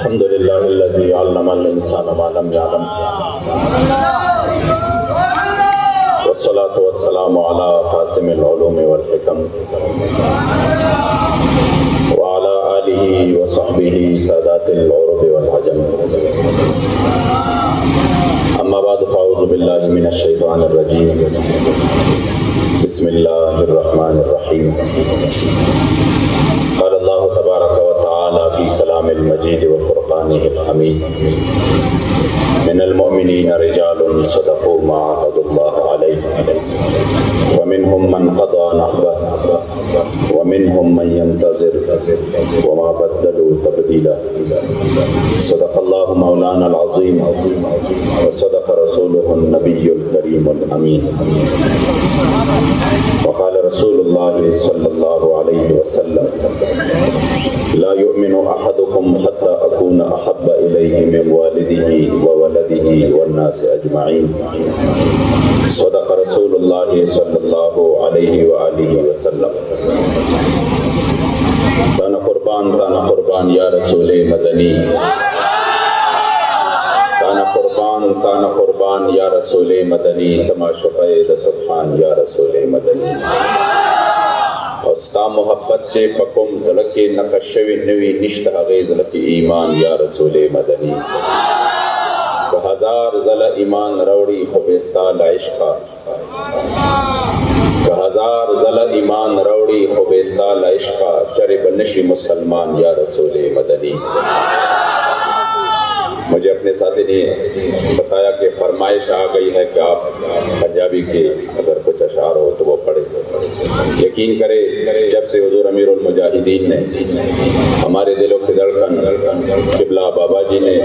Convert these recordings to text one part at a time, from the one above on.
الحمد للہ الذی علم الانسان ما لم یعلم والصلاة والسلام علی قاسم العلوم والحکم وعلى آلہ وصحبہ سادات العرب والعجم اما بعد فاعوذ باللہ من الشیطان الرجیم بسم اللہ الرحمن الرحیم قال اللہ تبارک و تعالی فی کلام المجید وفرقانہ الحمید من المؤمنین رجال صدقوا ما عاهدوا الله علیہ فمنهم من قضى نحبه ومنهم من ينتظر وما بدلوا تبدیلا صدق اللہ مولانا العظیم وصدق رسوله النبی الکریم الامین وقال رسول اللہ صلی اللہ علیہ وسلم لا يؤمن احدكم حتى اكون احب الیہ من والدہ وولدہ والناس اجمعین صدق رسول اللہ صلی اللہ علیہ وآلہ وسلم تانا قربان یا رسول مدنی تانا قربان یا رسول مدنی تماشقہ سبحان یا رسول مدنی استا محبت چے پکم زلکی نقشوی نوی نشت حغی زلکی ایمان یا رسول مدنی کہ ہزار زل ایمان روڑی خوبستا لعشقا کہ ہزار زل ایمان روڑی خوبستا لعشقا چرب نشی مسلمان یا رسول مدنی مجھے اپنے ساتھی نے بتایا کہ فرمائش آ گئی ہے کہ آپ پنجابی کے اگر کچھ اشعار ہو تو وہ پڑھیں۔ یقین کرے جب سے حضور امیر المجاہدین نے ہمارے دلوں کی دھڑکن قبلہ بابا جی نے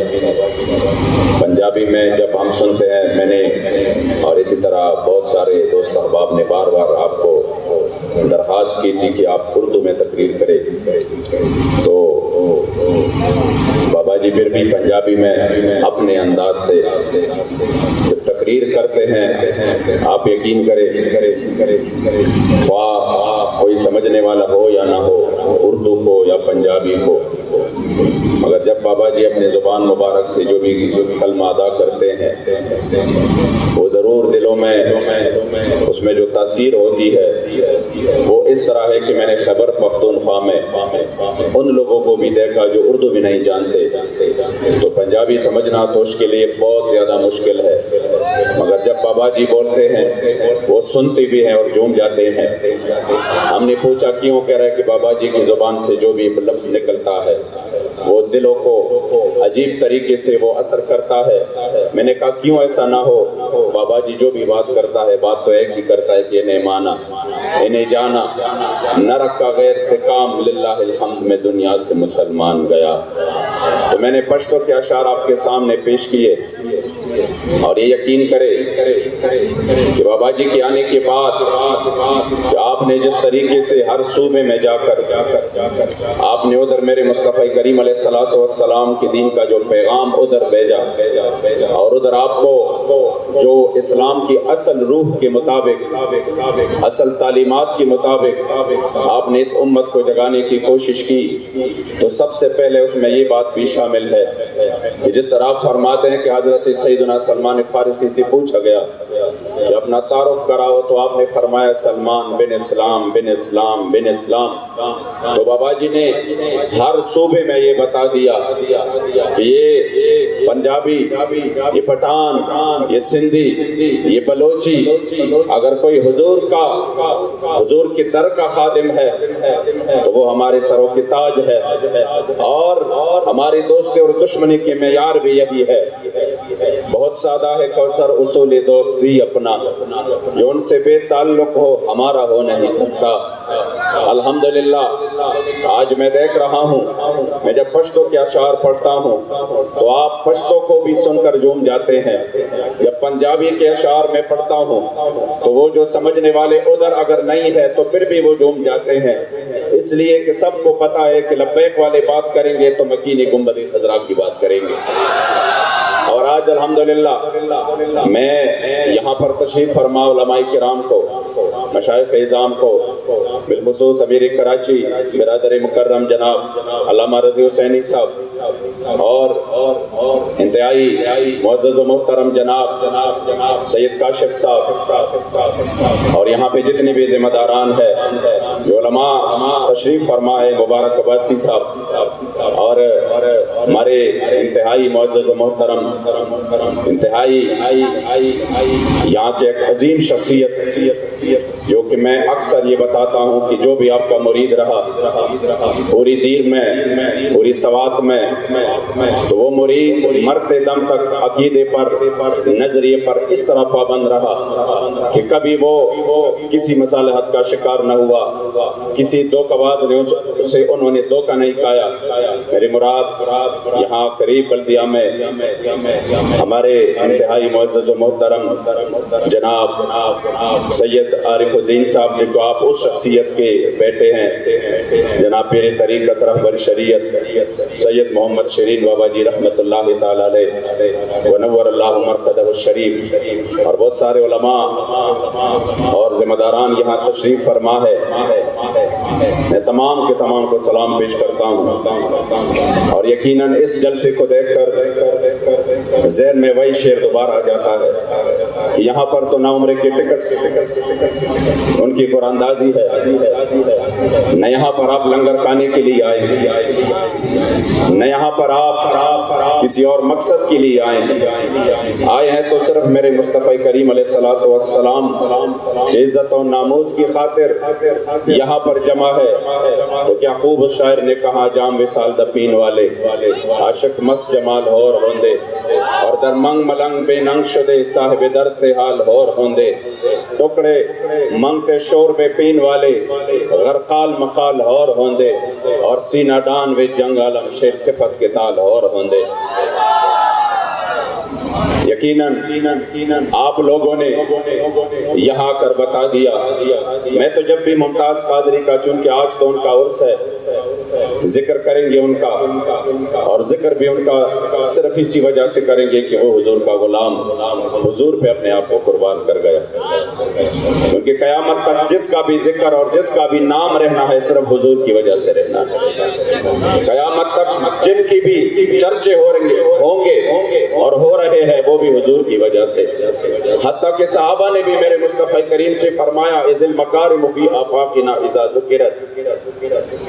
پنجابی میں جب ہم سنتے ہیں، میں نے اور اسی طرح بہت سارے دوست احباب نے بار بار آپ کو درخواست کی تھی کہ آپ اردو میں تقریر کریں، تو بابا جی پھر بھی پنجابی میں اپنے انداز سے جب تقریر کرتے ہیں، آپ یقین کریں خواہ کوئی سمجھنے والا ہو یا نہ ہو، اردو کو یا پنجابی کو، مگر جب بابا جی اپنے زبان مبارک سے جو بھی کلمہ ادا کرتے ہیں وہ ضرور دلوں میں اس میں جو تاثیر ہوتی ہے وہ اس طرح ہے کہ میں نے خیبر پختونخوا میں ان لوگوں کو بھی دیکھا جو اردو بھی نہیں جانتے، تو پنجابی سمجھنا تو اس کے لیے بہت زیادہ مشکل ہے، مگر جب بابا جی بولتے ہیں وہ سنتے بھی ہیں اور جھوم جاتے ہیں۔ ہم نے پوچھا کیوں؟ کہہ رہے کہ بابا جی کی زبان سے جو بھی لفظ نکلتا ہے وہ دلوں کو عجیب طریقے سے وہ اثر کرتا ہے۔ میں نے کہا کیوں ایسا نہ ہو؟ بابا جی جو بھی بات کرتا ہے بات تو ایک ہی کرتا ہے کہ انہیں مانا، انہیں جانا، نہ رکھا غیر سے کام، للہ الحمد میں دنیا سے مسلمان گیا۔ تو میں نے پشتو کے اشعار آپ کے سامنے پیش کیے، اور یہ یقین کرے کہ بابا جی کے آنے کے بعد کہ آپ نے جس طریقے سے ہر صوبے میں جا کر آپ نے ادھر میرے مصطفی کریم علیہ الصلوۃ والسلام کے دین کا جو پیغام ادھر بھیجا، اور ادھر آپ کو جو اسلام کی اصل روح کے مطابق، اصل تعلیمات کے مطابق آپ نے اس امت کو جگانے کی کوشش کی، تو سب سے پہلے اس میں یہ بات بھی شامل ہے کہ جس طرح آپ فرماتے ہیں کہ حضرت سیدنا سلمان فارسی سے پوچھا گیا کہ اپنا تعارف کراؤ، تو آپ نے فرمایا سلمان بن اسلام بن اسلام بن اسلام۔ تو بابا جی نے ہر صوبے میں یہ بتا دیا کہ یہ پنجابی، یہ پٹھان، یہ سندھی، یہ بلوچی، اگر کوئی حضور کے در کا خادم ہے تو وہ ہمارے سروں کی تاج ہے، اور ہماری دوستی اور دشمنی کے معیار بھی یہی ہے۔ بہت سادہ ہے کوثر اصول دوستی اپنا، جو ان سے بے تعلق ہو ہمارا ہو نہیں سکتا۔ الحمدللہ آج میں دیکھ رہا ہوں، میں جب پشتو کے اشعار پڑھتا ہوں تو آپ پشتو کو بھی سن کر جھوم جاتے ہیں، جب پنجابی کے اشعار میں پڑھتا ہوں تو وہ جو سمجھنے والے ادھر اگر نہیں ہے تو پھر بھی وہ جھوم جاتے ہیں، اس لیے کہ سب کو پتا ہے کہ لبیک والے بات کریں گے تو مکینی گنبد خضرا کی بات کریں گے۔ اور آج الحمدللہ میں یہاں پر تشریف فرما علماء کرام کو، مشائخ اعظام کو بالخصوص امیر کراچی برادر مکرم جناب علامہ رضی حسینی صاحب اور انتہائی معزز و محترم جناب سید کاشف صاحب اور یہاں پہ جتنے بھی ذمہ داران ہیں جو علماء تشریف فرما ہے مبارک عباسی صاحب اور ہمارے انتہائی معزز و محترم انتہائی یہاں کے ایک عظیم شخصیت جو کہ میں اکثر یہ بتاتا ہوں کہ جو بھی آپ کا مرید رہا پوری دیر میں پوری سوات میں تو وہ مرید مرتے دم تک عقیدے پر نظریے پر اس طرح پابند رہا کہ کبھی وہ کسی مصالحت کا شکار نہ ہوا، کسی دھوکہ باز نے اسے انہوں نے دھوکہ نہیں کھایا۔ میری مراد یہاں قریب بلدیہ میں ہمارے انتہائی معزز و محترم جناب سید عارف الدین صاحب جن کو آپ اس شخصیت کے بیٹے ہیں، جناب پیر طریقت رہبر شریعت سید محمد شرین بابا جی رحمت اللہ تعالی علیہ ونور اللہ مرقدہ الشریف اور بہت سارے علماء اور ذمہ داران یہاں تشریف فرما ہے۔ میں تمام کے تمام کو سلام پیش کرتا ہوں اور یقیناً اس جلسے کو دیکھ کر ذہن میں وہی شعر دوبارہ آ جاتا ہے کہ یہاں پر تو نا عمرے کے ٹکٹ ان کی قرآن اندازی ہے، نہ یہاں پر آپ لنگر کھانے کے لیے آئے ہیں، نہ یہاں پر آپ کسی اور مقصد کے لیے آئے ہیں تو صرف میرے مصطفی کریم علیہ الصلوۃ والسلام عزت و ناموز کی خاطر یہاں پر جمع ہے۔ تو کیا خوب اس شاعر نے کہا جام وصال دپین والے عاشق مست جمال ہور ہوندے اور در منگ ملنگ بے ننگ شدے صاحب درد حال ہور ہوندے، ٹکڑے منگتے شور بے پین والے غرقال مقال ہور ہوندے اور سینہ ڈان وے جنگ عالم شیر صفت کے تال ہور ہوندے۔ یقیناً آپ لوگوں نے یہاں کر بتا دیا۔ میں تو جب بھی ممتاز قادری کا، چونکہ آج تو ان کا عرس ہے، ذکر کریں گے ان کا، اور ذکر بھی ان کا صرف اسی وجہ سے کریں گے کہ وہ حضور کا غلام حضور پہ اپنے آپ کو قربان کر گیا، کیونکہ قیامت تک جس کا بھی ذکر اور جس کا بھی نام رہنا ہے صرف حضور کی وجہ سے رہنا ہے۔ قیامت تک جن کی بھی چرچے ہوں گے اور ہو رہے ہیں وہ بھی حضور کی وجہ سے، حتیٰ کہ صحابہ نے بھی میرے مصطفی کریم سے فرمایا اذ المکارم فی آفاقنا اذا ذکرت۔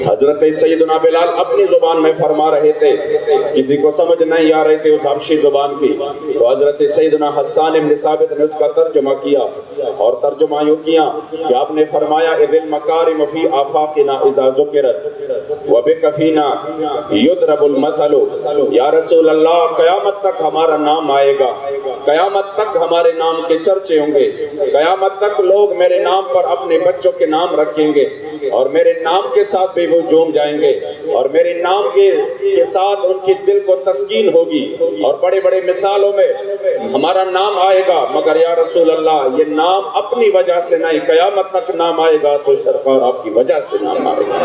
حضرت سیدنا بلال اپنی زبان میں فرما رہے تھے، کسی کو سمجھ نہیں آ رہے تھے اس حبشی زبان کی، تو حضرت سیدنا حسان بن ثابت نے اس کا ترجمہ کیا اور ترجمہ یوں کیا کہ آپ نے فرمایا اذ المکارم فی آفاقنا اذا ذکرت وبک فینا یضرب المثل۔ یا رسول اللہ قیامت تک ہمارا نام آئے گا، قیامت تک ہمارے نام کے چرچے ہوں گے، قیامت تک لوگ میرے نام پر اپنے بچوں کے نام رکھیں گے اور میرے نام کے ساتھ بھی وہ جوم جائیں گے اور میرے نام کے ساتھ ان کی دل کو تسکین ہوگی اور بڑے بڑے مثالوں میں ہمارا نام آئے گا، مگر یا رسول اللہ یہ نام اپنی وجہ سے نہیں، قیامت تک نام آئے گا تو سرکار آپ کی وجہ سے نام آئے گا۔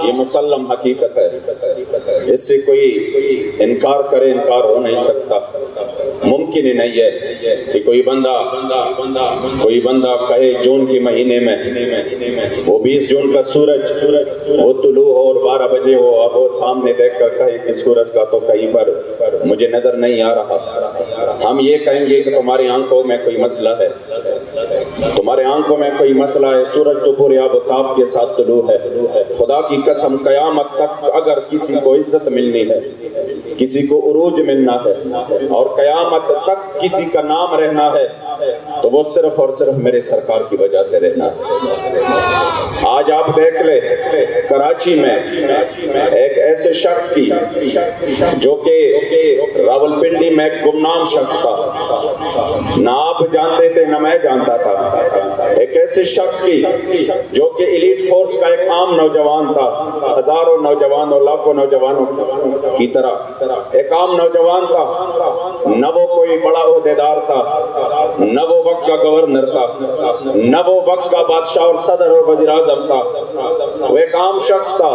یہ مسلم حقیقت ہے، اس سے کوئی انکار کرے انکار ہو نہیں سکتا، ممکن ہی نہیں ہے کہ کوئی بندہ کہے جون کے مہینے میں وہ 20 جون کا سورج وہ طلوع ہو اور 12 بجے ہو اور وہ سامنے دیکھ کر کہے کہ سورج کا تو کہیں پر مجھے نظر نہیں آ رہا۔ ہم یہ کہیں گے کہ تمہاری آنکھوں میں کوئی مسئلہ ہے، تمہارے آنکھوں میں کوئی مسئلہ ہے، سورج تو پورے آب و تاب کے ساتھ طلوع ہے۔ خدا کی قسم قیامت تک اگر کسی کو عزت ملنی ہے، کسی کو عروج ملنا ہے اور قیامت تک کسی کا نام رہنا ہے تو وہ صرف اور صرف میرے سرکار کی وجہ سے رہنا ہے۔ آج آپ دیکھ لیں کراچی میں ایک ایسے شخص کی جو کہ راولپنڈی میں گمنام شخص تھا، نہ آپ جانتے تھے نہ میں جانتا تھا، ایک ایسے شخص کی جو کہ ایلیٹ فورس کا ایک عام نوجوان تھا، ہزاروں نوجوانوں لاکھوں نوجوانوں کی طرح ایک عام نوجوان تھا، نہ وہ کوئی بڑا عہدیدار تھا، نہ وہ وقت کا گورنر تھا، نہ وہ وقت کا بادشاہ اور صدر اور وزیر اعظم تھا، وہ ایک عام شخص تھا،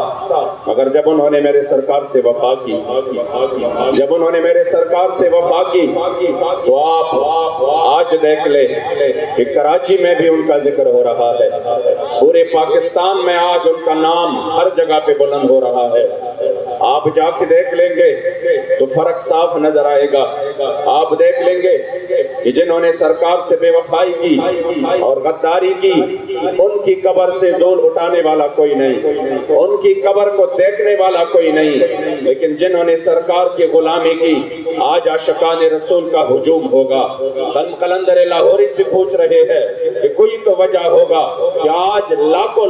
مگر جب انہوں نے میرے سرکار سے وفا کی، جب انہوں نے میرے سرکار سے وفا کی تو آپ آج دیکھ لے کہ کراچی میں بھی ان کا ذکر ہو رہا ہے، پورے پاکستان میں آج ان کا نام ہر جگہ پہ بلند ہو رہا ہے۔ آپ جا کے دیکھ لیں گے تو فرق صاف نظر آئے گا۔ آپ دیکھ لیں گے کہ جنہوں نے سرکار سے بے وفائی کی اور غداری کی، ان کی قبر سے دھول اٹھانے والا کوئی نہیں، ان کی قبر کو دیکھنے والا کوئی نہیں، لیکن جنہوں نے سرکار کی غلامی کی آج عاشقان رسول کا ہجوم ہوگا۔ ہم قلندر لاہوری سے پوچھ رہے ہیں کہ کوئی تو وجہ ہوگا کہ آج لاکھوں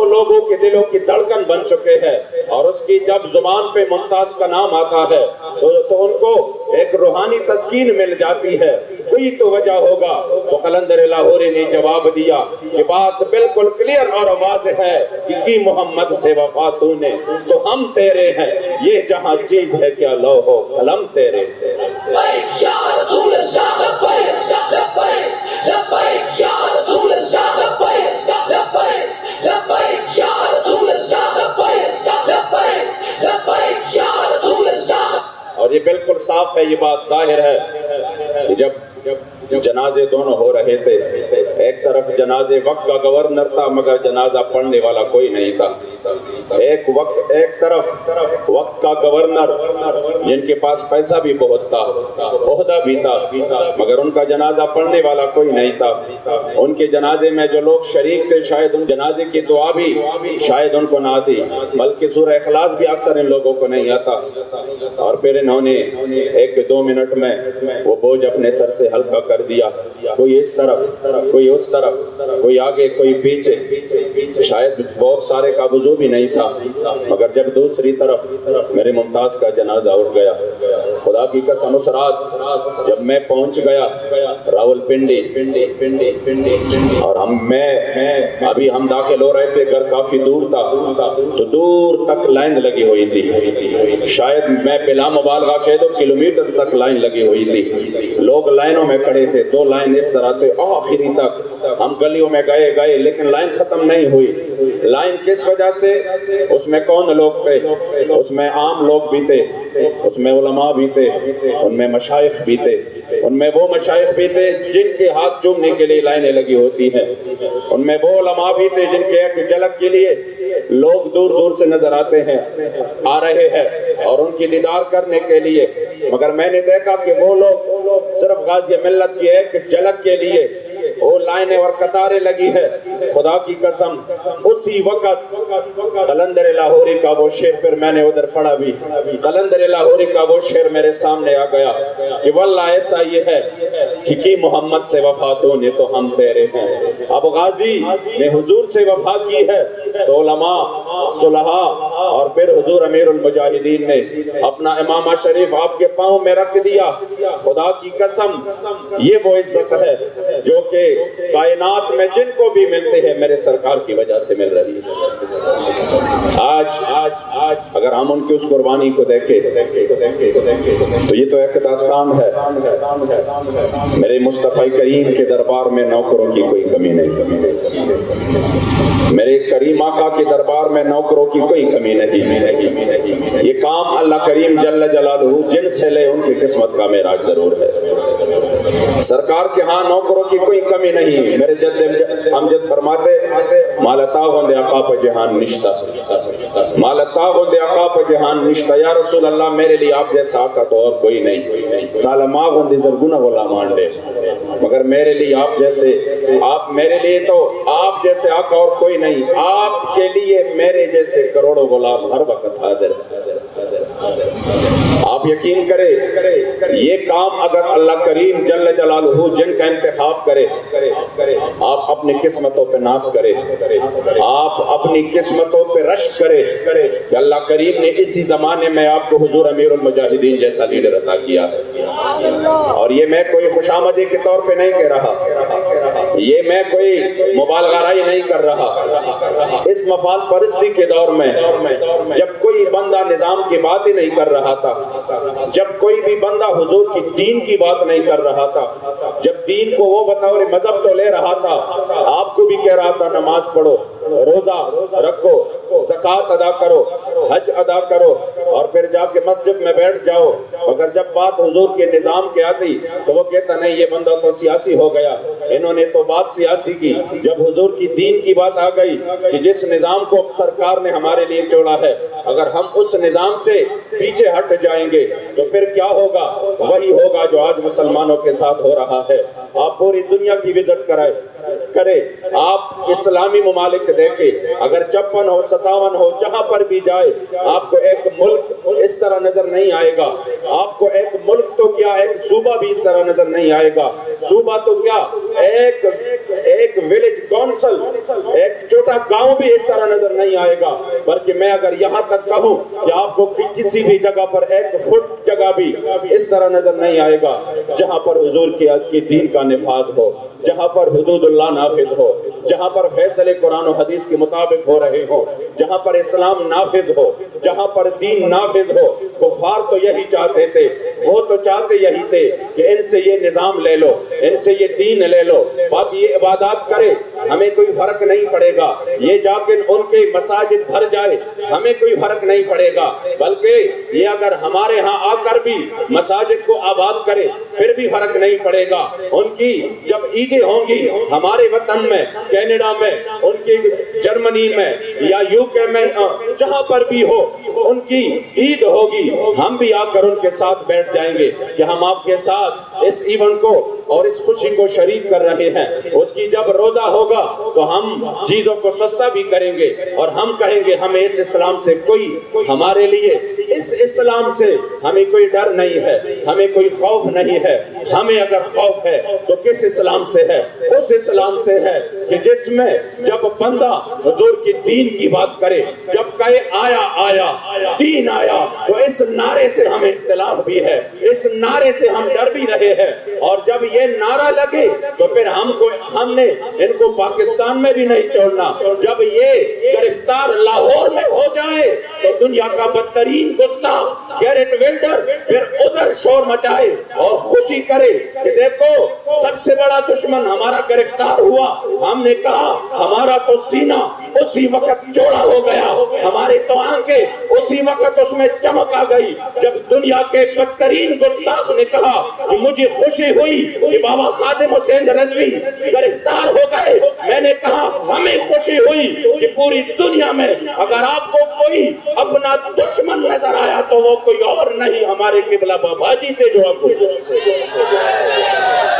لوگوں کے دلوں کی دھڑکن بن چکے ہیں، اور اس کی جب زبان پہ ممتاز کا نام آتا ہے تو ان کو ایک روحانی تسکین مل جاتی ہے۔ کوئی تو وجہ ہوگا۔ تو قلندر لاہوری نے جواب دیا کہ بات بالکل کلیئر اور واضح ہے کہ کی محمد سے وفا تو نے تو ہم تیرے ہیں، یہ جہاں چیز ہے کیا لوح و قلم تیرے۔ لبیک یا رسول اللہ، لبیک لبیک لبیک یا رسول اللہ، لبیک لبیک لبیک یا رسول اللہ، لبیک لبیک لبیک یا رسول اللہ۔ اور یہ بالکل صاف ہے، یہ بات ظاہر ہے کہ جب جنازے دونوں ہو رہے تھے، ایک طرف جنازے وقت کا گورنر تھا مگر جنازہ پڑھنے والا کوئی نہیں تھا، ایک طرف وقت کا گورنر جن کے پاس پیسہ بھی بہت تھا، عہدہ بھی تھا، مگر ان کا جنازہ پڑھنے والا کوئی نہیں تھا۔ ان کے جنازے میں جو لوگ شریک تھے شاید ان جنازے کی دعا بھی شاید ان کو نہ آتی، بلکہ سورہ اخلاص بھی اکثر ان لوگوں کو نہیں آتا۔ اور پھر انہوں نے 1-2 منٹ میں وہ بوجھ اپنے سر سے ہلکا کر دیا، کوئی اس طرف کوئی اس طرف، کوئی آگے کوئی پیچھے، شاید بہت سارے کا وضو بھی نہیں تھا، مگر جب دوسری طرف میرے ممتاز کا جنازہ اٹھ گیا، خدا کی قسم اس رات جب میں پہنچ گیا راول پنڈی اور ہم داخل ہو رہے تھے، گھر کافی دور تھا تو دور تک لائن لگی ہوئی تھی، شاید میں بلا مبالغہ کہہ دو کلومیٹر تک لائن لگی ہوئی تھی، لوگ لائنوں میں کھڑے تھے، 2 لائن اس طرح تھے آخری تک۔ ہم گلیوں میں گئے لیکن لائن ختم نہیں ہوئی۔ لائن کس وجہ سے؟ اس میں کون لوگ تھے؟ اس میں عام لوگ بھی تھے، اس میں علماء بھی تھے، ان میں مشائخ بھی تھے، ان میں وہ مشائخ بھی تھے جن کے ہاتھ چومنے کے لیے لائنیں لگی ہوتی ہیں، ان میں وہ علماء بھی تھے جن کے ایک جھلک کے لیے لوگ دور دور سے نظر آتے ہیں، آ رہے ہیں اور ان کی دیدار کرنے کے لیے، مگر میں نے دیکھا کہ وہ لوگ صرف غازی ملت کی ایک جھلک کے لیے وہ لائنیں اور قطاریں لگی ہے۔ خدا کی قسم اسی وقت قلندر لاہوری کا وہ شعر پھر میں نے ادھر پڑھا بھی، قلندر لاہوری کا وہ شعر میرے سامنے آ گیا کہ واللہ ایسا یہ ہے کہ کی محمد سے وفا تو نے تو ہم تیرے ہیں۔ اب غازی نے حضور سے وفا کی ہے تو علماء، صلحاء اور پھر حضور امیر المجاہدین نے اپنا امامہ شریف آپ کے پاؤں میں رکھ دیا۔ خدا کی قسم یہ وہ عزت ہے جو کہ کائنات میں جن کو بھی ملتے ہیں میرے سرکار کی وجہ سے مل رہی ہے۔ آج اگر ہم ان کی اس قربانی کو دیکھیں تو یہ تو ایک داستان ہے۔ میرے مصطفی کریم کے دربار میں نوکروں کی کوئی کمی نہیں، میرے کریم آقا کے دربار میں نوکروں کی کوئی کمی نہیں۔ یہ کام اللہ کریم جل جلالہ جن سے لے ان کی قسمت کا معراج ضرور ہے۔ سرکار کے ہاں نوکروں کی کوئی کمی نہیں۔ میرے جد امجد فرماتے مالتا گوندے آقا پہ جہان نشتہ، مالتا گوندے آقا پہ جہان نشتہ، یا رسول اللہ میرے لیے آپ جیسا آقا تو اور کوئی نہیں، تالما گوندے زرگونہ غلامان دے، مگر میرے لیے آپ جیسے، آپ میرے لیے تو آپ جیسے آقا اور کوئی نہیں، آپ کے لیے میرے جیسے کروڑوں غلام ہر وقت حاضر۔ آپ یقین کرے یہ کام اگر اللہ کریم جل جلالہ جن کا انتخاب کرے، آپ اپنی قسمتوں پہ ناز کرے، آپ اپنی قسمتوں پہ رشک کرے کہ اللہ کریم نے اسی زمانے میں آپ کو حضور امیر المجاہدین جیسا لیڈر عطا کیا ہے۔ اور یہ میں کوئی خوش آمدی کے طور پہ نہیں کہہ رہا، یہ میں کوئی مبالغہ رائی نہیں کر رہا۔ اس مفاد پرستی کے دور میں جب کوئی بندہ نظام کی بات ہی نہیں کر رہا تھا، جب کوئی بھی بندہ حضور کی دین کی بات نہیں کر رہا تھا، جب دین کو وہ بطور مذہب تو لے رہا تھا، آپ کو بھی کہہ رہا تھا نماز پڑھو، روزہ رکھو، زکوٰۃ ادا کرو، حج ادا کرو، اور پھر جا کے مسجد میں بیٹھ جاؤ۔ مگر جب بات حضور کے نظام کی آتی تو وہ کہتا نہیں یہ بندہ تو سیاسی ہو گیا، انہوں نے تو بات سیاسی کی۔ جب حضور کی دین کی بات آ گئی کہ جس نظام کو سرکار نے ہمارے لیے چھوڑا ہے، اگر ہم اس نظام سے پیچھے ہٹ جائیں گے تو پھر کیا ہوگا؟ وہی ہوگا جو آج مسلمانوں کے ساتھ ہو رہا ہے۔ آپ پوری دنیا کی وزٹ کرے، آپ اسلامی ممالک دیکھیں، اگر 56 ہو 57 ہو جہاں پر بھی جائے، آپ کو ایک ملک اس طرح نظر نہیں آئے گا۔ آپ کو ایک ملک تو کیا، ایک صوبہ بھی اس طرح نظر نہیں آئے گا۔ صوبہ تو کیا، ایک ویلیج کونسل، ایک چھوٹا گاؤں بھی اس طرح نظر نہیں آئے گا۔ بلکہ میں اگر یہاں تک کہوں کہ آپ کو کسی بھی جگہ پر ایک فٹ جگہ بھی اس طرح نظر نہیں آئے گا جہاں پر حضور کی دین کا نفاذ ہو، جہاں پر حدود اللہ نافذ ہو، جہاں پر فیصلے قرآن و حدیث کے مطابق ہو رہے ہوں، جہاں پر اسلام نافذ ہو، جہاں پر دین نافذ ہو۔ کفار تو یہی چاہتے تھے، وہ تو چاہتے یہی تھے کہ ان سے یہ نظام لے لو، ان سے یہ دین لے لو، باقی یہ عبادات کرے ہمیں کوئی فرق نہیں پڑے گا، یہ جا کے ان کے مساجد بھر جائے ہمیں کوئی فرق نہیں پڑے گا، بلکہ یہ اگر ہمارے ہاں آ کر بھی مساجد کو آباد کرے پھر بھی فرق نہیں پڑے گا۔ ان کی جب عیدیں ہوں گی ہمارے وطن میں، کینیڈا میں، ان کی جرمنی میں یا UK میں، جہاں پر بھی ہو ان کی عید ہوگی، ہم بھی آ کر ان کے ساتھ بیٹھ جائیں گے کہ ہم آپ کے ساتھ اس ایونٹ کو اور اس خوشی کو شریک کر رہے ہیں۔ اس کی جب روزہ ہوگا تو ہم چیزوں کو سستا بھی کریں گے اور ہم کہیں گے ہمیں اس اسلام سے کوئی، ہمارے لیے اس اسلام سے ہمیں کوئی ڈر نہیں ہے، ہمیں کوئی خوف نہیں ہے۔ ہمیں اگر خوف ہے تو کس اسلام سے ہے؟ اس اسلام سے ہے کہ جس میں جب بندہ حضور کی دین کی بات کرے، جب کہے آیا آیا دین آیا، تو اس نعرے سے ہمیں اختلاف بھی ہے، اس نعرے سے ہم ڈر بھی رہے ہیں۔ اور جب یہ نعرہ لگے تو پھر ہم نے ان کو پاکستان میں بھی نہیں چھوڑنا۔ جب یہ گرفتار لاہور میں ہو جائے تو دنیا کا بدترین گستاخ گیرٹ ولڈر پھر ادھر شور مچائے اور خوشی کرے کہ دیکھو سب سے بڑا دشمن ہمارا گرفتار ہوا، ہم نے کہا ہمارا تو سینہ اسی وقت چوڑا ہو گیا، ہماری تو آنکھیں اسی وقت اس میں چمک آ گئی جب دنیا کے بدترین گستاخ نے کہا کہ مجھے خوشی ہوئی کہ بابا خادم حسین رضوی گرفتار ہو گئے۔ میں نے کہا ہمیں خوشی ہوئی کہ پوری دنیا میں اگر آپ کو کوئی اپنا دشمن نظر آیا تو وہ کوئی اور نہیں، ہمارے قبلہ بابا جی تھے جو آپ کو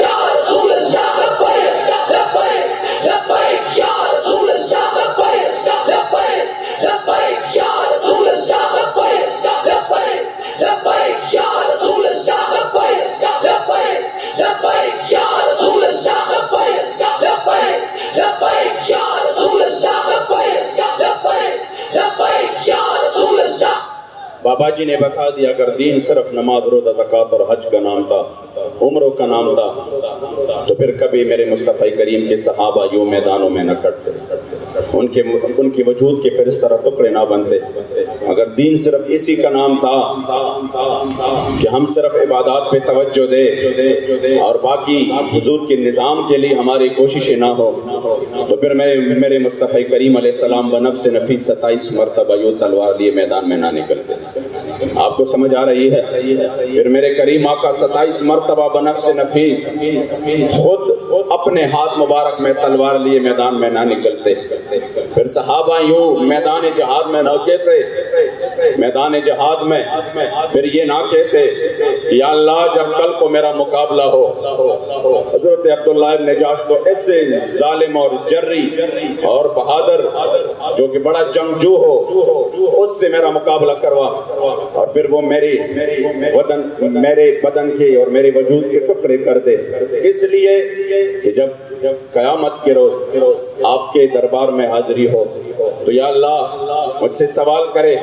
یا رسول اللہ لبیک لبیک لبیک یا رسول اللہ لبیک لبیک لبیک یا رسول اللہ لبیک لبیک لبیک یا رسول اللہ لبیک لبیک لبیک یا رسول اللہ لبیک لبیک لبیک یا رسول اللہ لبیک لبیک لبیک یا رسول اللہ۔ بابا جی نے بتا دیا اگر دین صرف نماز روزہ زکوٰۃ اور حج کا نام تھا، عمروں کا نام تھا، تو پھر کبھی میرے مصطفی کریم کے صحابہ یوں میدانوں میں نہ کٹتے، ان کے وجود کے پھر اس طرح ٹکڑے نہ بنتے۔ اگر دین صرف اسی کا نام تھا کہ ہم صرف عبادات پہ توجہ دے اور باقی حضور کے نظام کے لیے ہماری کوششیں نہ ہو، تو پھر میرے مصطفی کریم علیہ السلام بنفس نفیس 27 مرتبہ یوں تلوار لیے میدان میں نہ نکلتے۔ آپ کو سمجھ آ رہی ہے؟ پھر میرے کریم آقا 27 مرتبہ بنفس نفیس خود اپنے ہاتھ مبارک میں تلوار لیے میدان میں نہ نکلتے۔ پھر صحابہ یوں میدان جہاد میں نہ کہتے، میدان جہاد میں پھر یہ نہ کہتے کہ یا اللہ جب کل کو میرا مقابلہ ہو، حضرت عبداللہ ابن جاش تو ایسے ظالم اور جری اور بہادر جو کہ بڑا جنگجو ہو، اس سے میرا مقابلہ کروا، اور پھر وہ میرے بدن کے اور میرے وجود کے ٹکڑے کر دے۔ کس لیے کہ جب قیامت کے روز آپ کے دربار میں حاضری ہو تو یا اللہ مجھ سے سوال کرے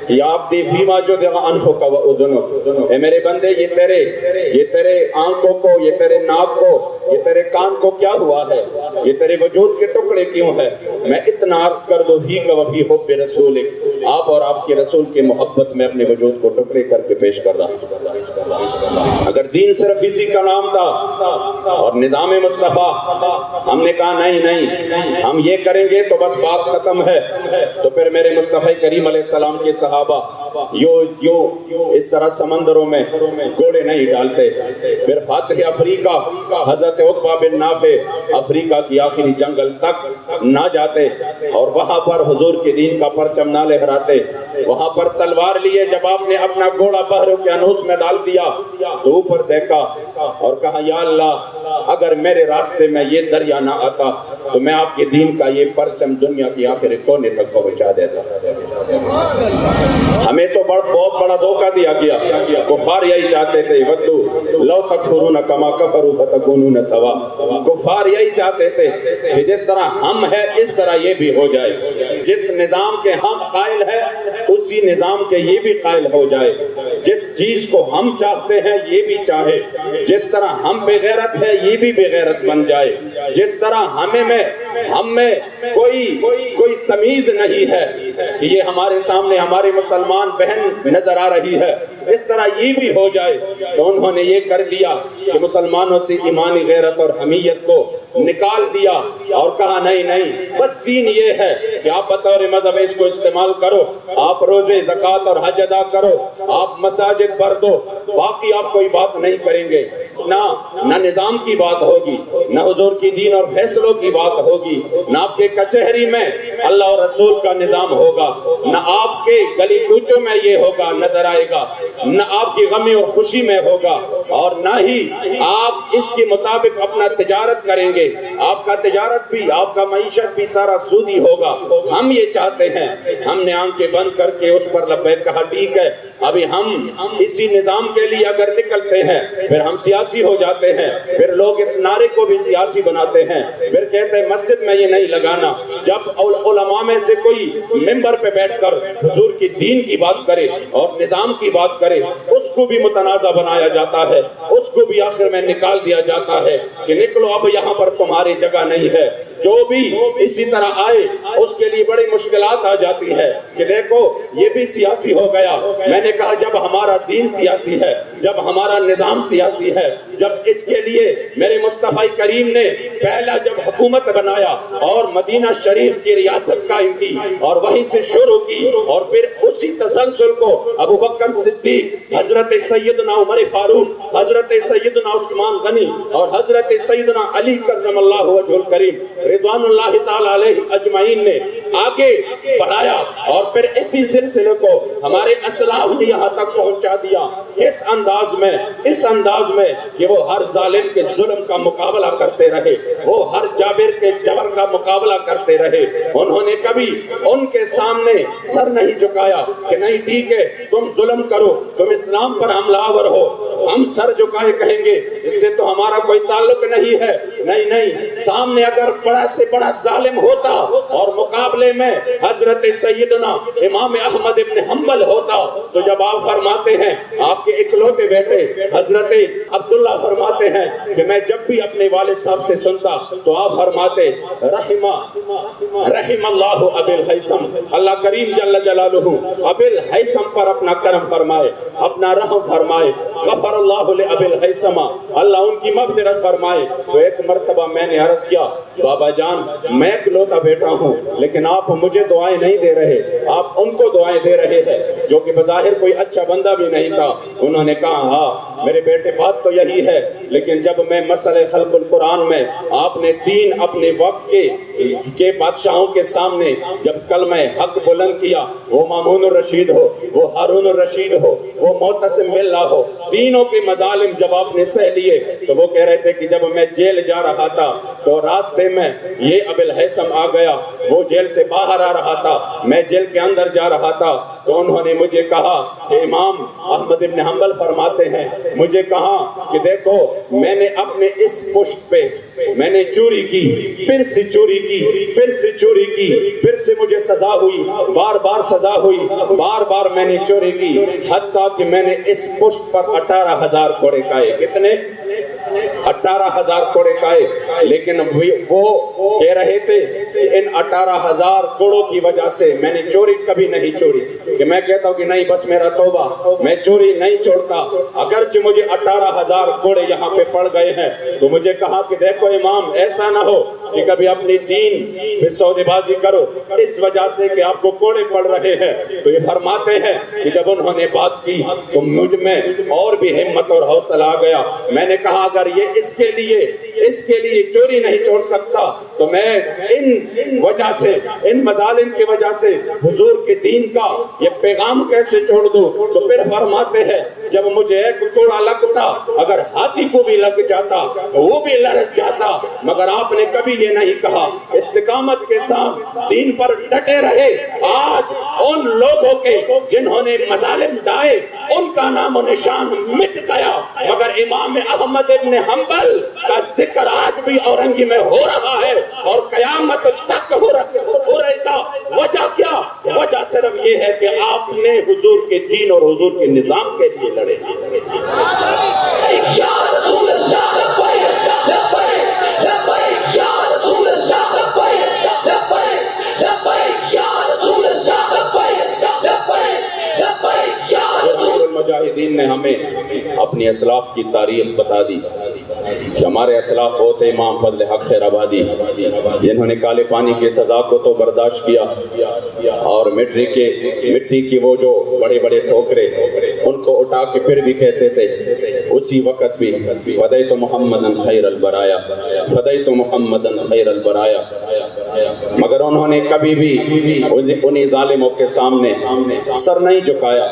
یا آپ دی فیما جو دغا انفو کا وعدنو، اے میرے بندے یہ تیرے آنکھوں کو، یہ تیرے ناک کو، یہ تیرے کان کو کیا ہوا ہے، یہ تیرے وجود کے ٹکڑے کیوں ہے؟ میں اتنا عرض کر دو فی کا وفی حب رسولک، آپ اور آپ کے رسول کی محبت میں اپنے وجود کو ٹکڑے کر کے پیش کر رہا۔ اگر دین صرف اسی کا نام تھا اور نظام مصطفیٰ، ہم نے کہا نہیں ہم یہ کریں گے تو بس بات ختم ہے، تو پھر میرے مصطفی کریم علیہ السلام کے صحابہ یوں اس طرح سمندروں میں گھوڑے نہیں ڈالتے۔ پھر فاتح افریقہ حضرت عقبہ بن نافع افریقہ کی آخری جنگل تک نہ جاتے اور وہاں پر حضور کے دین کا پرچم نہ لہراتے، وہاں پر تلوار لیے جب آپ نے اپنا گھوڑا بحر اوقیانوس میں ڈال دیا تو اوپر دیکھا اور کہا یا اللہ اگر میرے راستے میں یہ دریا نہ آتا تو میں آپ کے دین کا یہ پرچم دنیا کی آخر کونے تک پہنچا دیتا۔ ہمیں تو بہت بڑا دھوکہ دیا گیا، کفار یہی چاہتے تھے ودو لو تکفرون کما کفروا فتکونون سوا، کفار یہی چاہتے تھے کہ جس طرح ہم ہیں اس طرح یہ بھی ہو جائے، جس نظام کے ہم قائل ہیں اسی نظام کے یہ بھی قائل ہو جائے، جس چیز کو ہم چاہتے ہیں یہ بھی چاہے، جس طرح ہم بے غیرت ہے یہ بھی بے غیرت بن جائے، جس طرح ہم میں کوئی تمیز نہیں ہے کہ یہ ہمارے سامنے ہماری مسلمان بہن نظر آ رہی ہے، اس طرح یہ بھی ہو جائے۔ تو انہوں نے یہ کر دیا کہ مسلمانوں سے ایمانی غیرت اور حمیت کو نکال دیا اور کہا نہیں بس دین یہ ہے کہ آپ بطور مذہب اس کو استعمال کرو، آپ روزے زکوٰۃ اور حج ادا کرو، آپ مساجد بھر دو، باقی آپ کوئی بات نہیں کریں گے، نہ نظام کی بات ہوگی، نہ حضور کی دین اور فیصلوں کی بات ہوگی، نہ آپ کے کچہری میں اللہ اور رسول کا نظام ہوگا، نہ آپ کے گلی کوچوں میں یہ ہوگا نظر آئے گا، نہ آپ کی غمی اور خوشی میں ہوگا، اور نہ ہی آپ اس کے مطابق اپنا تجارت کریں گے، آپ کا تجارت بھی آپ کا معیشت بھی سارا سودی ہوگا۔ ہم یہ چاہتے ہیں، ہم نے آنکھیں بند کر کے اس پر لبیک کہا ٹھیک ہے، ابھی ہم اسی نظام کے لیے اگر نکلتے ہیں پھر ہم سیاسی ہو جاتے ہیں، پھر لوگ اس نعرے کو بھی سیاسی بناتے ہیں، پھر کہتے ہیں مسجد میں یہ نہیں لگانا۔ جب علماء میں سے کوئی ممبر پہ بیٹھ کر حضور کی دین کی بات کرے اور نظام کی بات کرے اس کو بھی متنازع بنایا جاتا ہے، اس کو بھی آخر میں نکال دیا جاتا ہے کہ نکلو اب یہاں پر تمہاری جگہ نہیں ہے۔ جو بھی اسی طرح آئے اس کے لیے بڑی مشکلات آ جاتی ہے کہ دیکھو یہ بھی سیاسی ہو گیا۔ میں نے کہا جب ہمارا دین سیاسی ہے، جب ہمارا نظام سیاسی ہے، جب اس کے لیے میرے مصطفی کریم نے پہلا جب حکومت بنایا اور مدینہ شریف کی ریاست قائم کی اور وہیں سے شروع کی اور پھر اسی تسلسل کو ابو بکر صدیق، حضرت سیدنا عمر فاروق، حضرت سیدنا عثمان غنی اور حضرت سیدنا علی کرم اللہ وجہ الکریم رضوان اللہ تعالی علیہ اجمعین نے آگے بڑھایا اور پھر اسی سلسلے کو ہمارے اسلاف نے یہاں تک پہنچا دیا۔ اس انداز میں کہ وہ ہر ظالم کے ظلم کا مقابلہ کرتے رہے، وہ ہر جابر کے جبر کا مقابلہ کرتے رہے، انہوں نے کبھی ان کے سامنے سر نہیں جھکایا کہ نہیں ٹھیک ہے تم ظلم کرو، تم اسلام پر حملہ آور ہو، ہم سر جھکائے کہیں گے اس سے تو ہمارا کوئی تعلق نہیں ہے۔ نہیں، سامنے اگر بڑا سے بڑا ظالم ہوتا اور مقابلے میں حضرت سیدنا امام احمد ابن حنبل ہوتا تو جب آپ فرماتے ہیں، آپ کے اکلوتے بیٹے حضرت عبداللہ فرماتے ہیں کہ میں جب بھی اپنے والد صاحب سے سنتا تو آپ فرماتے رحم اللہ ابی الہیثم، اللہ کریم جل جلالہ ابی الہیثم پر اپنا کرم فرمائے، اپنا رحم فرمائے، غفر اللہ لابی الہیثم، اللہ ان کی مغفرت فرمائے۔ تو ایک مرتبہ میں نے عرض کیا بابا جان میں اکلوتا بیٹا ہوں لیکن آپ مجھے دعائیں نہیں دے رہے، آپ ان کو دعائیں دے رہے ہیں جو کہ بظاہر کوئی اچھا بندہ بھی نہیں تھا۔ انہوں نے کہا ہاں میرے بیٹے بات تو یہی ہے، لیکن جب میں مسئلہ خلق القرآن میں آپ نے دین اپنے وقت کے بادشاہوں کے سامنے جب کلمہ حق بلند کیا، وہ مامون الرشید ہو، وہ ہارون الرشید ہو، وہ معتصم باللہ ہو، تینوں کے مظالم جب آپ نے سہ لیے تو وہ کہہ رہے تھے کہ جب میں جیل جا رہا تھا تو راستے میں یہ ابوالہیثم آ گیا، وہ جیل سے باہر آ رہا تھا، میں جیل کے اندر جا رہا تھا، تو انہوں نے مجھے کہا کہ امام احمد بن حنبل فرماتے ہیں، مجھے کہا کہ دیکھو میں نے اپنے اس پشت پہ میں نے چوری کی، پھر سے چوری کی، پھر سے چوری کی، پھر سے مجھے سزا ہوئی، بار بار سزا ہوئی، بار بار میں نے چوری کی، حتیٰ کہ میں نے اس پشت پر 18,000 کوڑے کھائے۔ کتنے؟ 18,000 کوڑے کھائے۔ لیکن وہ کہہ رہے تھے کہ ان 18,000 کوڑوں کی وجہ سے میں نے چوری کبھی نہیں چھوڑی، کہ میں کہتا ہوں کہ نہیں بس میرا توبہ، میں چوری نہیں چھوڑتا، اگرچہ مجھے 18,000 کوڑے یہاں پہ پڑ گئے ہیں۔ تو مجھے کہا کہ دیکھو امام، ایسا نہ ہو کہ کبھی اپنی دین پہ سودے بازی کرو اس وجہ سے کہ آپ کو کوڑے پڑ رہے ہیں۔ تو یہ فرماتے ہیں کہ جب انہوں نے بات کی تو مجھ میں اور بھی ہمت اور حوصلہ آ گیا۔ میں نے کہا اگر یہ اس کے لیے چوری نہیں چھوڑ سکتا تو میں ان وجہ سے، ان مظالم کی وجہ سے حضور کے دین کا یہ پیغام کیسے چھوڑ دوں؟ تو پھر فرماتے ہیں جب مجھے ایک کوڑا لگتا، اگر ہاتھی کو بھی لگ جاتا وہ بھی لرز جاتا، مگر آپ نے کبھی یہ نہیں کہا، استقامت کے ساتھ دین پر ڈٹے رہے۔ آج ان لوگوں کے جنہوں نے مظالم ڈائے ان کا نام و نشان مٹ گیا، مگر امام احمد ابن حنبل کا ذکر آج بھی اورنگی میں ہو رہا ہے اور قیامت تک ہو رہے گا۔ وجہ کیا؟ وجہ صرف یہ ہے کہ آپ نے حضور کے دین اور حضور کے نظام کے لیے لڑے۔ یا رسول اللہ لبیک لبیک لبیک یا رسول اللہ لبیک لبیک لبیک یا رسول اللہ لبیک لبیک لبیک یا رسول۔ المجاہدین نے ہمیں اپنی اسلاف کی تاریخ بتا دی کہ ہمارے اسلاف ہوتے امام فضل حق خیر آبادی، جنہوں نے کالے پانی کی سزا کو تو برداشت کیا اور مٹی کی وہ جو بڑے بڑے ٹھوکرے ان کو اٹھا کے پھر بھی کہتے تھے اسی وقت بھی فدیت محمدن خیر البرایا، فدیت محمدن خیر البرایا، مگر انہوں نے کبھی بھی انہی ظالموں کے سامنے سر نہیں جھکایا۔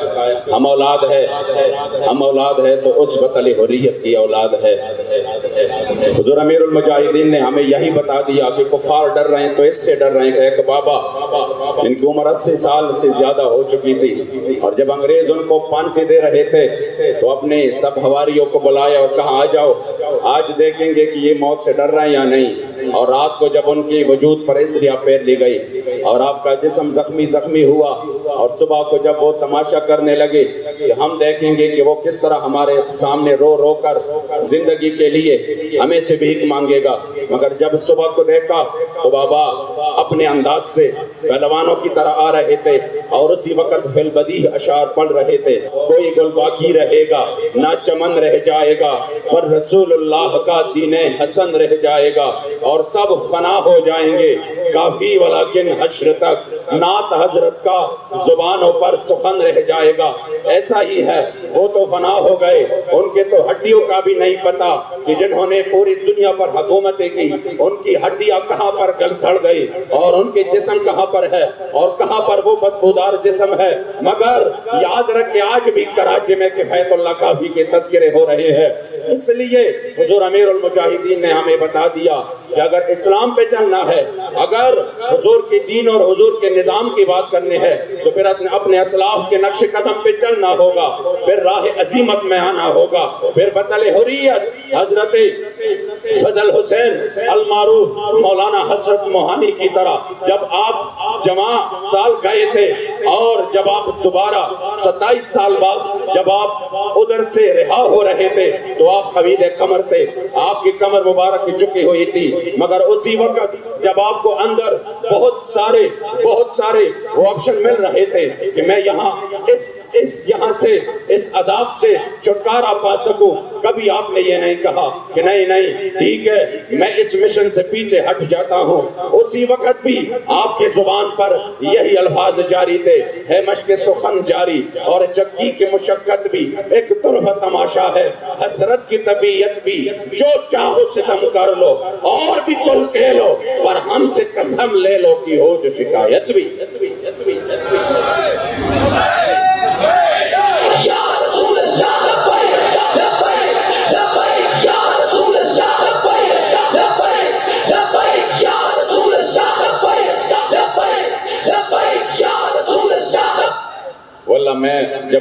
ہم اولاد ہے تو اس بطل حریت کی اولاد ہے۔ حضور امیر المجاہدین نے ہمیں یہی بتا دیا کہ کفار ڈر رہے ہیں تو اس سے ڈر رہے ہیں کہ ایک بابا ان کی عمر 80 سال سے زیادہ ہو چکی تھی، اور جب انگریز ان کو پھانسی دے رہے تھے تو اپنے سب حواریوں کو بلایا اور کہا آ جاؤ، آج دیکھیں گے کہ یہ موت سے ڈر رہے ہیں یا نہیں۔ اور رات کو جب ان کی وجود پر استریا پیر لی گئی اور آپ کا جسم زخمی ہوا، اور صبح کو جب وہ تماشا کرنے لگے کہ ہم دیکھیں گے کہ وہ کس طرح ہمارے سامنے رو رو کر زندگی کے لیے ہمیں سے بھیک مانگے گا، مگر جب صبح کو دیکھا تو بابا اپنے انداز سے پہلوانوں کی طرح آ رہے تھے اور اسی وقت فی البدیہہ اشعار پڑھ رہے تھے، کوئی گل باقی رہے گا نہ چمن رہ جائے گا، پر رسول اللہ کا دین حسن رہ جائے گا، اور سب فنا ہو جائیں گے کافی ولیکن حشر تک نعت حضرت کا زبانوں پر سخن رہ جائے گا۔ ایسا ہی ہے، وہ تو فنا ہو گئے، ان کے تو ہڈیوں کا بھی نہیں پتا کہ جنہوں نے پوری دنیا پر حکومتیں کی ان کی ہڈیاں کہاں پر گل سڑ گئی اور ان کے جسم کہاں پر ہے اور کہاں پر وہ بدبودار جسم ہے، مگر یاد رکھے آج بھی کراچی میں کفایت اللہ کافی کے تذکرے ہو رہے ہیں۔ اس لیے حضور امیر المجاہدین نے ہمیں بتا دیا کہ اگر اسلام پہ چلنا ہے، اگر حضور کے دین اور حضور کے نظام کی بات کرنی ہے تو پھر اپنے اسلاف کے نقش قدم پہ چلنا ہوگا، پھر راہ عظیمت میں آنا ہوگا، پھر بطل حریت حضرت فضل حسین المعروف مولانا حسرت موہانی کی طرح جب آپ جمع سال گئے تھے اور جب آپ دوبارہ 27 سال بعد جب آپ ادھر سے رہا ہو رہے تھے تو آپ خوید کمر تھے، آپ کی کمر مبارک جھکی ہوئی تھی، مگر اسی وقت جب آپ کو اندر بہت سارے وہ آپشن مل رہے تھے کہ میں یہاں سے اس عذاب سے چھٹکارا پا سکوں، کبھی آپ نے یہ نہیں کہا کہ نہیں ٹھیک ہے میں اس مشن سے پیچھے ہٹ جاتا ہوں۔ اسی وقت بھی آپ کی زبان پر یہی الفاظ جاری تھے، ہے مشق سخن جاری اور چکی کی مشقت بھی ایک طرف تماشا ہے، حسرت کی طبیعت بھی جو چاہو ستم کر لو اور بھی کل کہہ لو، پر ہم سے قسم لے لو کہ ہو جو شکایت بھی۔ یا رسول اللہ لبیک لبیک لبیک یا رسول اللہ لبیک لبیک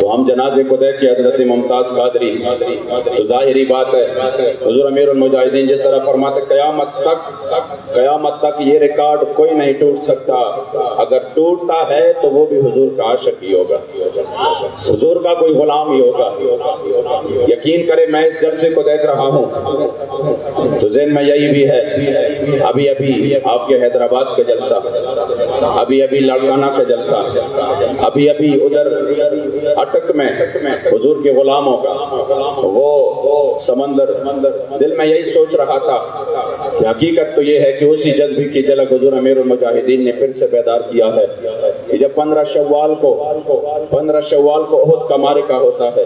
تو ہم جنازے کو دیکھ کے حضرت ممتاز قادری تو ظاہری بات ہے حضور امیر المجاہدین جس طرح فرماتے قیامت تک یہ ریکارڈ کوئی نہیں ٹوٹ سکتا، اگر ٹوٹتا ہے تو وہ بھی حضور کا عاشق ہی ہوگا، حضور کا کوئی غلام ہی ہوگا۔ یقین کرے میں اس جلسے کو دیکھ رہا ہوں تو ذہن میں یہی بھی ہے، ابھی آپ کے حیدرآباد کا جلسہ، ابھی لاڑکانہ کا جلسہ، ابھی ادھر اٹک میں حضور کے غلاموں کا وہ سمندر، دل میں یہی سوچ رہا تھا کہ حقیقت تو یہ ہے کہ اسی جذبے کی جھلک حضور امیر المجاہدین نے پھر سے بیدار کیا ہے کہ جب 15 شوال کو احد کا معرکہ ہوتا ہے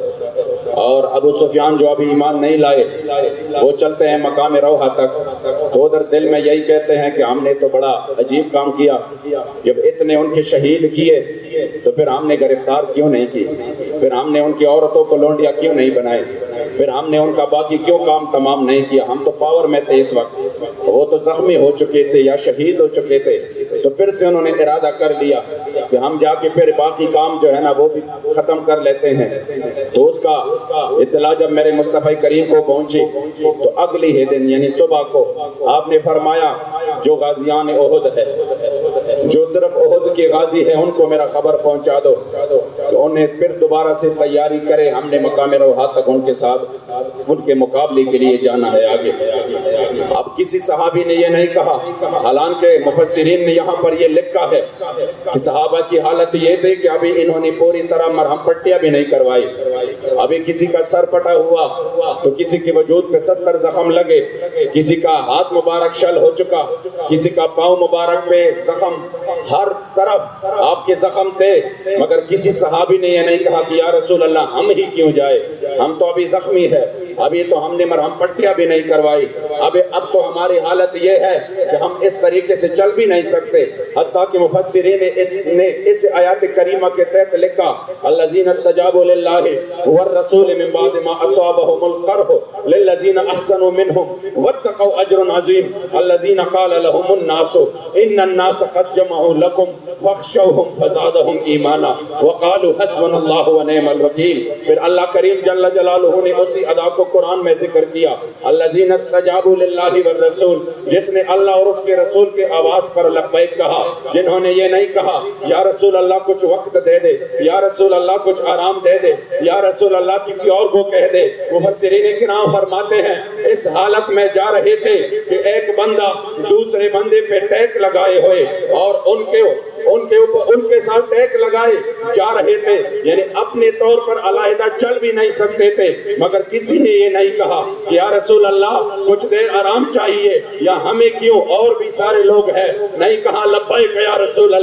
اور ابو سفیان جو ابھی ایمان نہیں لائے وہ چلتے ہیں مقام روحہ تک، تو ادھر دل میں یہی کہتے ہیں کہ ہم نے تو بڑا عجیب کام کیا، جب اتنے ان کے شہید کیے تو پھر ہم نے گرفتار کیوں نہیں کی، پھر ہم نے ان کی عورتوں کو لونڈیا کیوں نہیں بنائے، پھر ہم نے ان کا باقی کیوں کام تمام نہیں کیا، ہم تو پاور میں تھے اس وقت، وہ تو زخمی ہو چکے تھے یا شہید ہو چکے تھے، تو پھر سے انہوں نے ارادہ کر لیا کہ ہم جا کے پھر باقی کام جو ہے نا وہ بھی ختم کر لیتے ہیں۔ تو اس کا اطلاع جب میرے مصطفیٰ کریم کو پہنچی تو اگلی ہی دن یعنی صبح کو آپ نے فرمایا جو غازیان احد ہے، جو صرف احد کے غازی ہیں ان کو میرا خبر پہنچا دو کہ انہیں پھر دوبارہ سے تیاری کرے، ہم نے مقام روحہ تک ان کے ساتھ ان کے مقابلے کے لیے جانا ہے آگے۔ اب کسی صحابی نے یہ نہیں کہا، حالانکہ مفسرین نے یہاں پر یہ لکھا ہے کہ صحابہ کی حالت یہ تھی کہ ابھی انہوں نے پوری طرح مرہم پٹیاں بھی نہیں کروائی، ابھی کسی کا سر پٹا ہوا تو کسی کے وجود پہ 70 زخم لگے، کسی کا ہاتھ مبارک شل ہو چکا، کسی کا پاؤں مبارک پہ زخم، ہر طرف آپ کے زخم تھے، مگر کسی صحابی نے یہ نہیں کہا کہ یا رسول اللہ ہم ہی کیوں جائے، ہم تو ابھی زخمی ہے، ابھی تو ہم نے مرہم پٹیاں بھی نہیں کروائی، اب تو ہماری حالت یہ ہے کہ ہم اس طریقے سے چل بھی نہیں سکتے۔ حتیٰ کہ مفسرین نے اس آیات کریمہ کے تحت لکھا الذین استجابوا للہ والرسول من بعد ما اصابهم القرح للذین احسنوا منهم واتقوا اجر عظیم الذین قال لهم الناس ان الناس قد جمعوا لكم فاخشوهم فزادهم ایمانا وقالوا حسبنا اللہ ونعم الوکیل۔ پھر اللہ کریم جل جلالہ نے اسی ادا کو قرآن میں ذکر کیا الذین استجابوا للہ والرسول، جس نے اللہ اور اس کے رسول کے آواز پر لبیک کہا، جنہوں نے یہ نہیں کہا یا رسول اللہ کچھ وقت دے دے، یا رسول اللہ کچھ آرام دے دے، یا رسول اللہ کسی اور کو کہہ دے۔ مفسرین کرام فرماتے ہیں اس حالت میں جا رہے تھے کہ ایک بندہ دوسرے بندے پہ ٹیک لگائے ہوئے اور ان کے ساتھ ٹیک لگائے جا رہے تھے، یعنی اپنے طور پر علیحدہ چل بھی نہیں سکتے تھے، مگر کسی نے یہ نہیں کہا کہ یا رسول اللہ کچھ دیر آرام چاہیے یا ہمیں کیوں اور بھی سارے لوگ ہیں، نہیں کہا لبیک یا رسول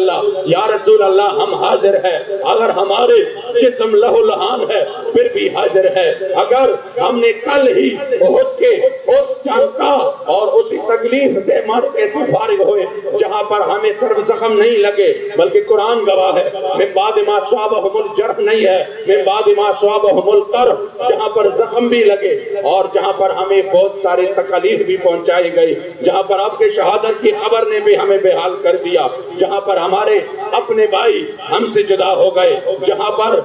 اللہ ہم حاضر ہیں، اگر ہمارے جسم لہو لہان ہے پھر بھی حاضر ہے، اگر ہم نے کل ہی احد کے اس جنگ کا اور اسی تکلیف دہ معرکے سے فارغ ہوئے جہاں پر ہمیں صرف زخم نہیں لگے بلکہ قرآن گواہ ہے من بعد ما اصابهم الجرح نہیں ہے، من بعد ما اصابهم القرح، جہاں پر زخم بھی لگے اور جہاں پر ہمیں بہت ساری تکلیف بھی پہنچائی گئی، جہاں پر آپ کے شہادت کی خبر نے بھی ہمیں بحال کر دیا، جہاں پر ہمارے اپنے بھائی ہم سے جدا ہو گئے، جہاں پر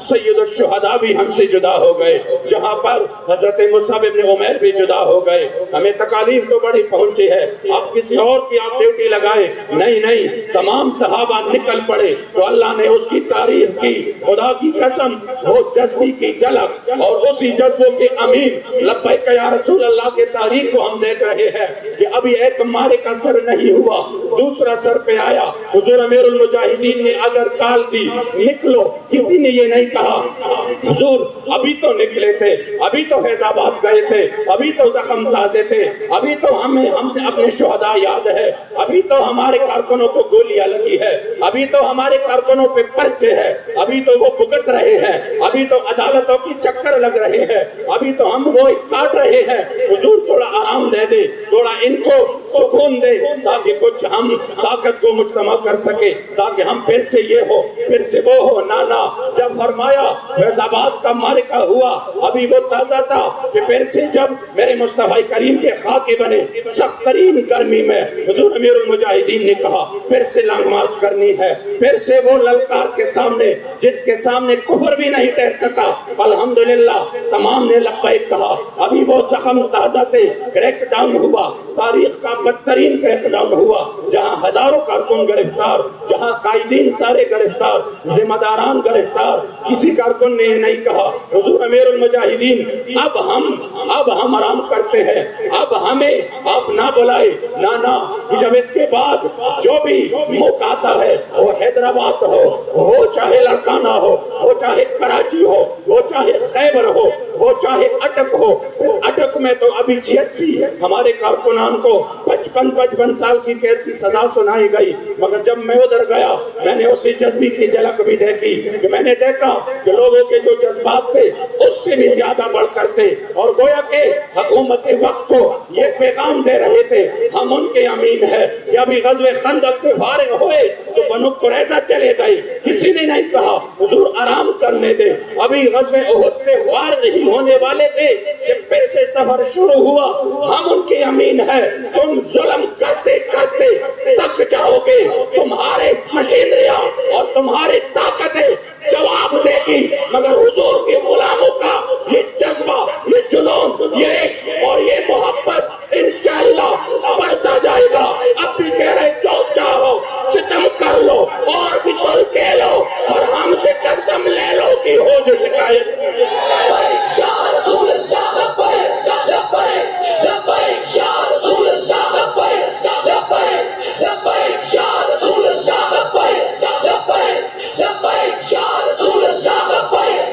سید الشہداء بھی ہم سے جدا ہو گئے، جہاں پر حضرت مصعب ابن عمیر بھی جدا ہو گئے، ہمیں تکالیف تو بڑی پہنچی ہے، اب کسی اور کی آپ ڈیوٹی لگائے، نہیں تمام صحابہ نکل پڑے تو اللہ نے اس کی تعریف کی، خدا کی قسم وہ جذبی کی جھلک اور اسی جذبوں کے امیر لبیک یا رسول اللہ کے تاریخ کو ہم دیکھ رہے ہیں کہ ابھی ایک مارے کا سر نہیں ہوا دوسرا سر پہ آیا، حضور امیر المجاہدین نے اگر کال دی نکلو، کسی نے یہ نہیں کہا حضور ابھی تو نکلے تھے، ابھی تو فیض آباد گئے تھے، ابھی تو زخم تازے تھے، ابھی تو ہمیں اپنے شہداء یاد ہے، ابھی تو ہمارے کارکنوں کو گولیاں لگی ہے، ابھی تو ہمارے کارکنوں پہ پرچے ہیں، ابھی تو وہ بھگت رہے ہیں، ابھی تو عدالتوں کی چکر لگ رہے ہیں، ابھی تو ہم وہ کاٹ رہے ہیں، حضور تھوڑا آرام دے دے، تھوڑا ان کو سکون دے تاکہ کچھ ہم طاقت کو مجتمع کر سکے، تاکہ ہم پھر سے یہ ہو پھر سے وہ ہو۔ نانا جب فرمایا فیض آباد کا معرکہ ہوا ابھی وہ تازہ تھا کہ پھر سے جب میرے مصطفیٰ کریم کے خاکے بنے سخت ترین گرمی میں حضور امیر امیر المجاہدین نے کہا پھر سے لانگ مارچ کرنی ہے، پھر سے وہ للکار کے سامنے جس کے سامنے کفر بھی نہیں ٹھہر سکا، الحمدللہ تمام نے لبیک کہا۔ ابھی وہ زخم تازہ تھے، کریک ڈاؤن ہوا، تاریخ کا بدترین کریک ڈاؤن ہوا، جہاں ہزاروں کارکن گرفتار، جہاں قائدین سارے گرفتار، ذمہ داران گرفتار، کسی کارکن نے یہ نہیں کہا حضور امیر المجاہدین اب ہم آرام کرتے ہیں، اب ہمیں آپ نہ بلائے، نہ کہ جب اس کے بعد جو بھی موقع آتا ہے وہ حیدرآباد ہو چاہے لڑکانہ ہو چاہے کراچی ہو چاہے خیبر ہو، وہ چاہے اٹک ہو، اٹک میں تو ابھی 86 ہمارے کارکنان کو 55 سال کی قید کی سزا سنائی گئی، مگر جب میں ادھر گیا میں نے اسی جذبے کی جھلک بھی دیکھی کہ میں نے دیکھا کہ لوگوں کے جو جذبات تھے اس سے بھی زیادہ بڑھ کر تھے، اور گویا کہ حکومت وقت کو یہ پیغام دے رہے تھے ہم ان کے امین ہیں کہ ابھی غزوہ خندق سے فارغ ہوئے تو بنو قریظہ چلے گئے، کسی نے نہیں کہا حضور آرام کرنے دے، ابھی غزوہ احد سے فارغ ہی ہونے والے تھے کہ پھر سے سفر شروع ہوا، ہم ان کے امین ہیں، تم ظلم کرتے کرتے تک جاؤ گے، تمہارے مشینریاں اور تمہاری طاقتیں جواب دے گی، مگر حضور کے غلاموں کا یہ جذبہ، یہ جنون، یہ عشق اور یہ محبت انشاءاللہ بڑھتا جائے گا۔ اب بھی کہہ رہے جو چاہو ستم کر لو اور بھی تل کے لو اور ہم سے قسم لے لو کہ ہو جو شکایت لبیک یا رسول اللہ لبیک لبیک لبیک یا رسول اللہ لبیک لبیک لبیک یا رسول اللہ لبیک لبیک لبیک یا رسول اللہ لبیک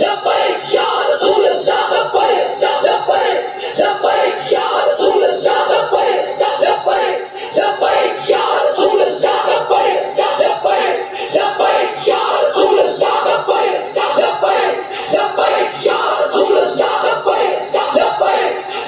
لبیک لبیک یا رسول اللہ لبیک لبیک لبیک یا رسول اللہ لبیک لبیک لبیک یا رسول اللہ لبیک لبیک لبیک یا رسول اللہ لبیک لبیک لبیک یا رسول اللہ لبیک لبیک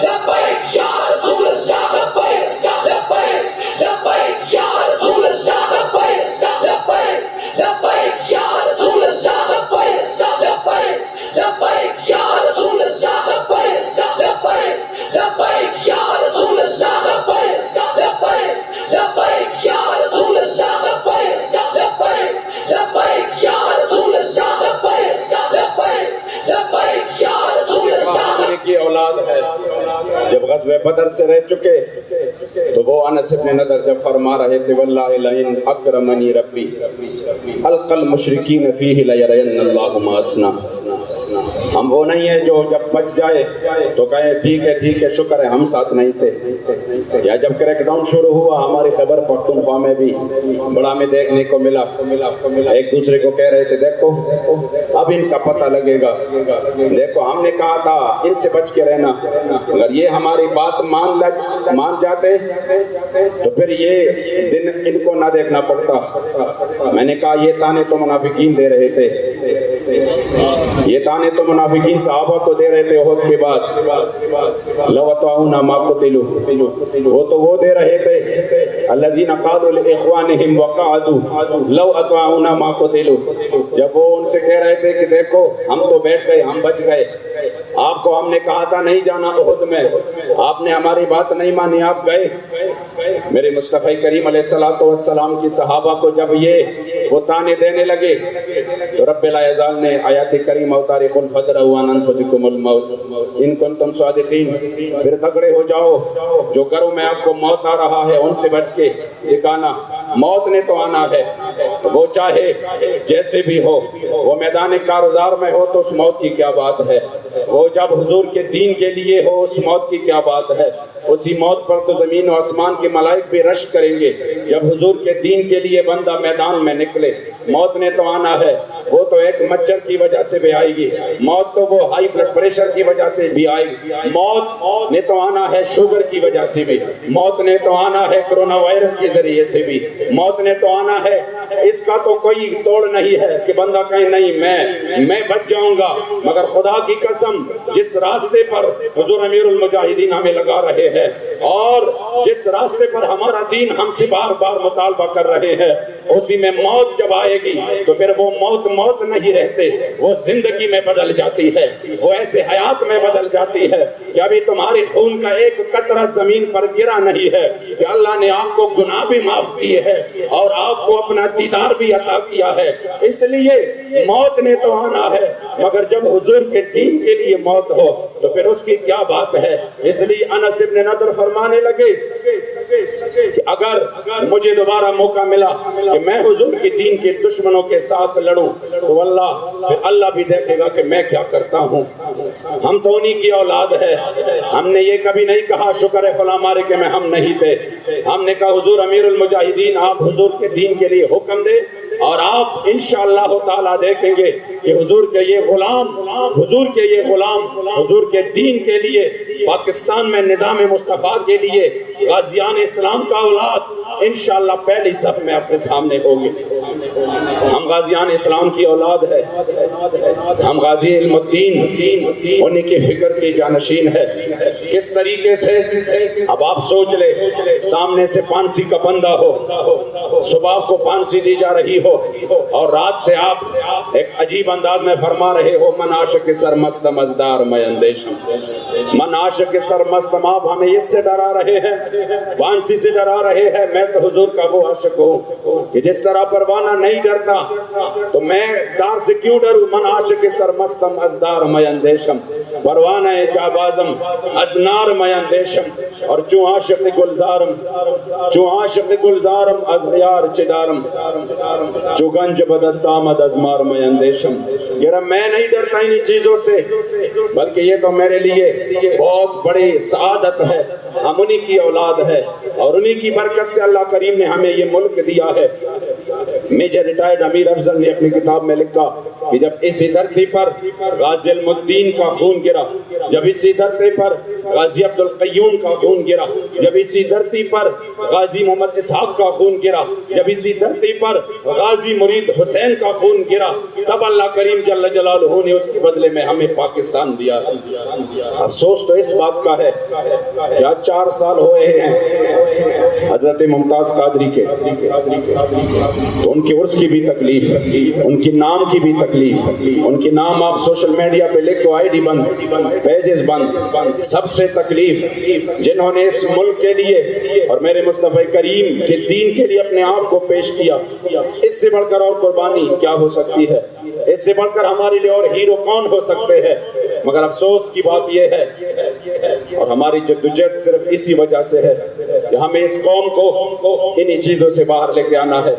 لبیک یا رسول اللہ لبیک لبیک لبیک یا رسول اللہ لبیک لبیک لبیک یا رسول اللہ لبیک لبیک لبیک یا رسول اللہ لبیک لبیک لبیک یا رسول اللہ لبیک لبیک لبیک یا رسول اللہ لبیک لبیک لبیک یا رسول اللہ لبیک لبیک لبیک یا رسول اللہ کی اولاد ہے۔ جب غزوہ بدر سے رہ چکے تو وہ انس بن نضر جب فرما رہے تھے واللہ لئن اکرمنی ربی القى المشرکین فیہ لیرین اللہ ما اصنع، ہم وہ نہیں ہیں جو جب بچ جائے تو کہیں ٹھیک ہے شکر ہے ہم ساتھ نہیں تھے، یا جب کریک ڈاؤن شروع ہوا ہماری خیبر پختونخوا میں بھی بڑا میں دیکھنے کو ملا، ایک دوسرے کو کہہ رہے تھے دیکھو اب ان کا پتہ لگے گا، دیکھو ہم نے کہا تھا ان سے بچ کے رہنا، اگر یہ ہماری بات مان جاتے تو پھر یہ دن ان کو نہ دیکھنا پڑتا۔ میں نے کہا یہ تانے تو منافقین دے رہے تھے، یہ تانے تو منافقین صحابہ کو دے رہے تھے احد کے بعد، لو اطاعونا ما قتلوا، وہ تو وہ دے رہے تھے الذین قالوا لاخوانہم وقعدوا لو اطاعونا ما قتلوا، جب وہ ان سے کہہ رہے تھے کہ دیکھو ہم تو بیٹھ گئے ہم بچ گئے، آپ کو ہم نے کہا تھا نہیں جانا احد میں، آپ نے ہماری بات نہیں مانی آپ گئے۔ میرے مصطفی کریم علیہ السلام کی صحابہ کو جب یہ وہ تانے دینے لگے تو رب لا یزال نے آیات کریم اتاری قل فدرؤوا عن انفسکم الموت ان کنتم صادقین، پھر تگڑے ہو جاؤ، جو گھروں میں آپ کو موت آ رہا ہے ان سے بچ کے دکھانا، موت نے تو آنا ہے، وہ چاہے جیسے بھی ہو، وہ میدان کارزار میں ہو تو اس موت کی کیا بات ہے، وہ جب حضور کے دین کے لیے ہو اس موت کی کیا بات ہے، اسی موت پر تو زمین و آسمان کے ملائک بھی رشک کریں گے، جب حضور کے دین کے لیے بندہ میدان میں نکلے، موت نے تو آنا ہے، وہ تو ایک مچھر کی وجہ سے بھی آئے گی، موت تو وہ ہائی بلڈ پریشر کی وجہ سے بھی آئے گی، موت نے تو آنا ہے شوگر کی وجہ سے بھی، موت نے تو آنا ہے کرونا وائرس کے ذریعے سے بھی، موت نے تو آنا ہے، اس کا تو کوئی توڑ نہیں ہے کہ بندہ کہے نہیں میں بچ جاؤں گا، مگر خدا کی قسم جس راستے پر حضور امیر المجاہدین ہمیں لگا رہے ہیں اور جس راستے پر ہمارا دین ہم سے بار بار مطالبہ کر رہے ہیں اسی میں موت جب آئے گی تو پھر وہ موت نہیں رہتے، وہ زندگی میں بدل جاتی ہے، وہ ایسے حیات میں بدل جاتی ہے کہ ابھی تمہاری خون کا ایک قطرہ زمین پر گرا نہیں ہے کہ اللہ نے آپ کو گناہ بھی معاف کیے ہے اور آپ کو اپنا دیدار بھی عطا کیا ہے۔ اس لیے موت نے تو آنا ہے، مگر جب حضور کے دین کے لیے موت ہو تو پھر اس کی کیا بات ہے۔ اس لیے انس ابن نضر فرمانے لگے کہ اگر مجھے دوبارہ موقع ملا کہ میں حضور کی دین کے دشمنوں کے ساتھ لڑوں تو پھر اللہ بھی دیکھے گا کہ میں کیا کرتا ہوں۔ ہم تو انہی کی اولاد ہے، ہم نے یہ کبھی نہیں کہا شکر ہے فلاں مارکے میں ہم نہیں تھے، ہم نے کہا حضور امیر المجاہدین آپ حضور کے دین کے لیے حکم دے اور آپ انشاءاللہ تعالیٰ دیکھیں گے کہ حضور کے یہ غلام حضور کے دین کے لیے پاکستان میں نظام مصطفیٰ کے لیے غازیان اسلام کا اولاد انشاءاللہ پہلی صف میں آپ کے سامنے ہوگی۔ ہم غازیان اسلام کی اولاد ہے، ہم غازی علم الدین انہی کی فکر کی جانشین ہے۔ کس طریقے سے اب آپ سوچ لے، سامنے سے پانسی کا بندہ ہو، صبح کو پانسی دی جا رہی ہو اور رات سے آپ ایک عجیب انداز میں فرما رہے ہو من عاشق سرمست مزدار میں اندیشم، من عاشق سرمست، آپ ہمیں اس سے ڈرا رہے ہیں، پانسی سے ڈرا رہے ہیں۔ میں تو حضور کا وہ عاشق ہوں کہ جس طرح پروانہ نہیں ڈرتا تو میں دار سے کیوں ڈروں۔ من عاشق سرمست مزدار میں اندیشم، پروانہ جابازم ازنار میں اندیشم، اور چوں عاشق گلزارم از غیار چدارم، چو گنج بدست آمد از مار میں اندیشم۔ یہ میں نہیں ڈرتا انہی چیزوں سے، بلکہ یہ تو میرے لیے بہت بڑی سعادت ہے، ہم انہی کی اولاد ہے اور انہی کی برکت سے اللہ کریم نے ہمیں یہ ملک دیا ہے۔ میجر ریٹائرڈ امیر افضل نے اپنی کتاب میں لکھا کہ جب اسی دھرتی پر غازی علم الدین کا خون گرا، جب اسی دھرتی پر غازی عبدالقیوم کا خون گرا، جب اسی دھرتی پر غازی محمد اسحاق کا خون گرا، جب اسی دھرتی پر غازی مرید حسین کا خون گرا، تب اللہ کریم جل جلالہ نے اس کے بدلے میں ہمیں پاکستان دیا۔ افسوس تو اس بات کا ہے کہ آج 4 سال ہوئے ہیں حضرت ممتاز قادری کے، تو ان کی عرس کی بھی تکلیف، ان کی نام کی بھی تکلیف، ان کی نام آپ سوشل میڈیا پہ لکھو آئی ڈی بند، پیجز بند، سب سے تکلیف جنہوں نے اس ملک کے لیے اور میرے مصطفی کریم کے دین کے لیے اپنے آپ کو پیش کیا۔ اس سے بڑھ کر اور قربانی کیا ہو سکتی ہے؟ اس سے بڑھ کر ہمارے لیے اور ہیرو کون ہو سکتے ہیں؟ مگر افسوس کی بات یہ ہے اور ہماری جدوجہد صرف اسی وجہ سے ہے کہ ہمیں اس قوم کو انہی چیزوں سے باہر لے کے آنا ہے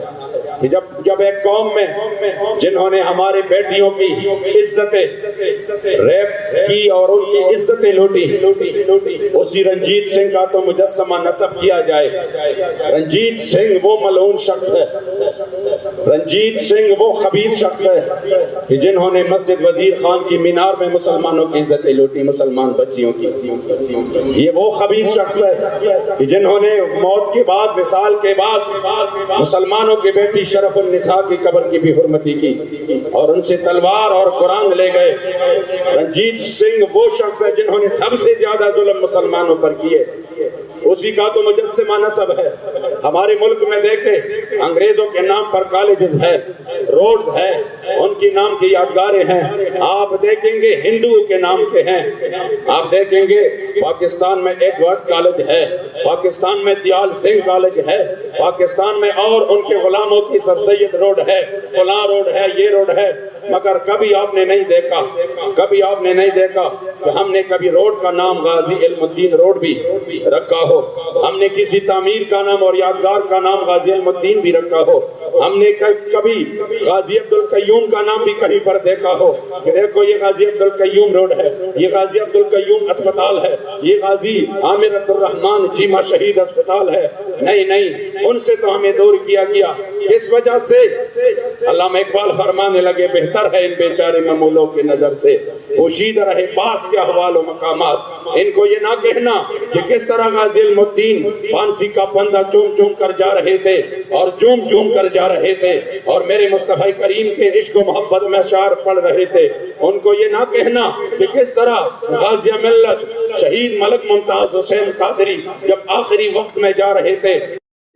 کہ جب ایک قوم میں جنہوں نے ہمارے بیٹیوں کی عزتیں ریپ کی اور ان کی عزتیں لوٹی، اسی رنجیت سنگھ کا تو مجسمہ نصب کیا جائے۔ رنجیت سنگھ وہ ملعون شخص ہے، رنجیت سنگھ وہ خبیث شخص ہے کہ جنہوں نے مسجد وزیر خان کی مینار میں مسلمانوں کی عزتیں لوٹی، مسلمان بچیوں کی۔ یہ وہ خبیث شخص ہے کہ جنہوں نے موت کے بعد، وصال کے بعد مسلمانوں کے بیٹی شرف النساء کی قبر کی بھی حرمتی کی اور ان سے تلوار اور قرآن لے گئے۔ رنجیت سنگھ وہ شخص ہے جنہوں نے سب سے زیادہ ظلم مسلمانوں پر کیے، اسی کا تو مجسمہ نصب ہے۔ ہمارے ملک میں دیکھیں انگریزوں کے نام پر کالجز ہے، روڈز ہے، ان کی نام کی یادگاریں ہیں۔ آپ دیکھیں گے ہندوؤں کے نام کے ہیں، آپ دیکھیں گے پاکستان میں ایڈورڈ کالج ہے، پاکستان میں دیال سنگھ کالج ہے، پاکستان میں اور ان کے غلاموں کی سر سید روڈ ہے، فلاں روڈ ہے، یہ روڈ ہے، مگر کبھی آپ نے نہیں دیکھا کہ ہم نے کبھی روڈ کا نام غازی علم الدین روڈ بھی رکھا ہو، ہم نے کسی تعمیر کا نام اور یادگار کا نام غازی علم الدین بھی رکھا ہو، ہم نے کبھی غازی عبدالقیوم کا نام بھی کہیں پر دیکھا ہو کہ دیکھو یہ غازی عبدالقیوم روڈ ہے، یہ غازی عبدالقیوم اسپتال ہے، یہ غازی عامر عبدالرحمن چیمہ شہید اسپتال ہے۔ نہیں، ان سے تو ہمیں دور کیا گیا۔ کس وجہ سے؟ علامہ اقبال فرمانے لگے بہتر ہے ان بیچارے معمولوں کی نظر سے پوشیدہ رہے پاس کے احوال و مقامات۔ ان کو یہ نہ کہنا کہ کس طرح غازی علم الدین پانسی کا پندہ چوم چوم کر جا رہے تھے اور چوم چوم کر جا رہے تھے اور میرے مصطفی کریم کے عشق و محبت میں اشعار پڑھ رہے تھے۔ ان کو یہ نہ کہنا کہ کس طرح غازی ملت شہید ملک ممتاز حسین قادری جب آخری وقت میں جا رہے تھے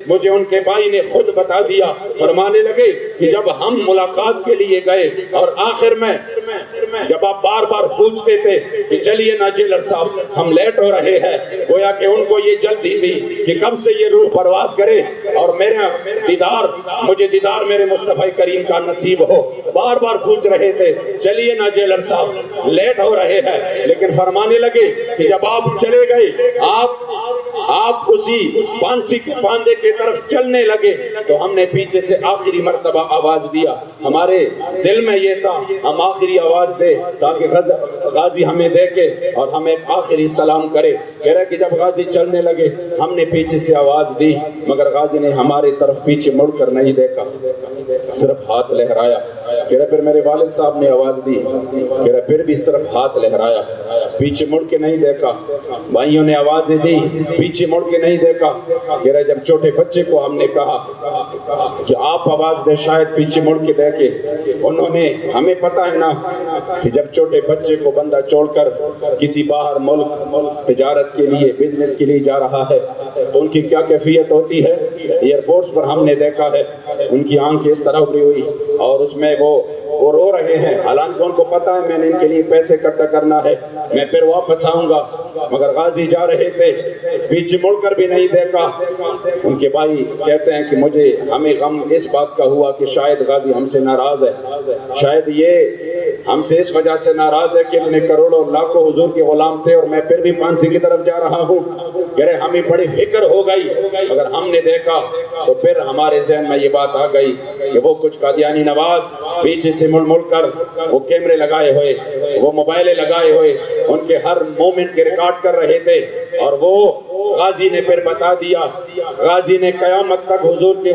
مجھے ان کے بھائی نے خود بتا دیا. فرمانے لگے کہ جب ہم ملاقات کے لیے گئے اور آخر میں جب آپ بار بار پوچھتے تھے کہ چلیے نا جیلر صاحب ہم لیٹ ہو رہے ہیں, گویا کہ ان کو یہ جلدی تھی کہ کب سے یہ روح پرواز کرے اور مجھے دیدار میرے مصطفی کریم کا نصیب ہو. بار بار پوچھ رہے تھے چلیے نا جیلر صاحب لیٹ ہو رہے ہیں, لیکن فرمانے لگے کہ جب آپ چلے گئے آپ اسی پانسی کے پاندے کی طرف چلنے لگے تو ہم نے پیچھے سے آخری مرتبہ آواز دیا. ہمارے دل میں یہ تھا ہم آخری آواز دے تاکہ غازی ہمیں دیکھے اور ہم ایک آخری سلام کرے. کہہ رہے کہ جب غازی چلنے لگے ہم نے پیچھے سے آواز دی مگر غازی نے ہمارے طرف پیچھے مڑ کر نہیں دیکھا, صرف ہاتھ لہرایا. کہہ رہے پھر میرے والد صاحب نے آواز دی, کہہ رہے پھر بھی صرف ہاتھ لہرایا, پیچھے مڑ کے نہیں دیکھا. بھائیوں نے آواز دی, پیچھے مڑ کے نہیں دیکھا. کہہ رہے جب چھوٹے بچے کو ہم نے کہا کہ آپ آواز دے شاید پیچھے مڑ کے دیکھے, انہوں نے ہمیں پتا ہے نا کہ جب چھوٹے بچے کو بندہ چھوڑ کر کسی باہر ملک تجارت کے لیے بزنس کے لیے جا رہا ہے تو ان کی کیا کیفیت ہوتی ہے. ایئرپورٹس پر ہم نے دیکھا ہے ان کی آنکھ اس طرح ابری ہوئی اور اس میں وہ رو رہے ہیں, حالانکہ ان کو پتا ہے میں نے ان کے لیے پیسے اکٹھا کرنا ہے, میں پھر واپس آؤں گا. مگر غازی جا رہے تھے, پیچھے مڑ کر بھی نہیں دیکھا. ان کے بھائی کہتے ہیں کہ ہمیں غم اس بات کا ہوا کہ شاید غازی ہم سے ناراض ہے, شاید یہ ہم سے اس وجہ سے ناراض ہے کہ اتنے کروڑوں لاکھوں حضور کے غلام تھے اور میں پھر بھی پانسی کی طرف جا رہا ہوں. کہہ رہے ہمیں بڑی فکر ہو گئی, اگر ہم نے دیکھا تو پھر ہمارے ذہن میں یہ بات آ گئی کہ وہ کچھ قادیانی نواز پیچھے سے مڑ کر وہ کیمرے لگائے ہوئے, وہ موبائلیں لگائے ہوئے ان کے ہر مومنٹ کے ریکارڈ کر رہے تھے. اور وہ غازی نے پھر بتا دیا, غازی نے قیامت تک حضور کے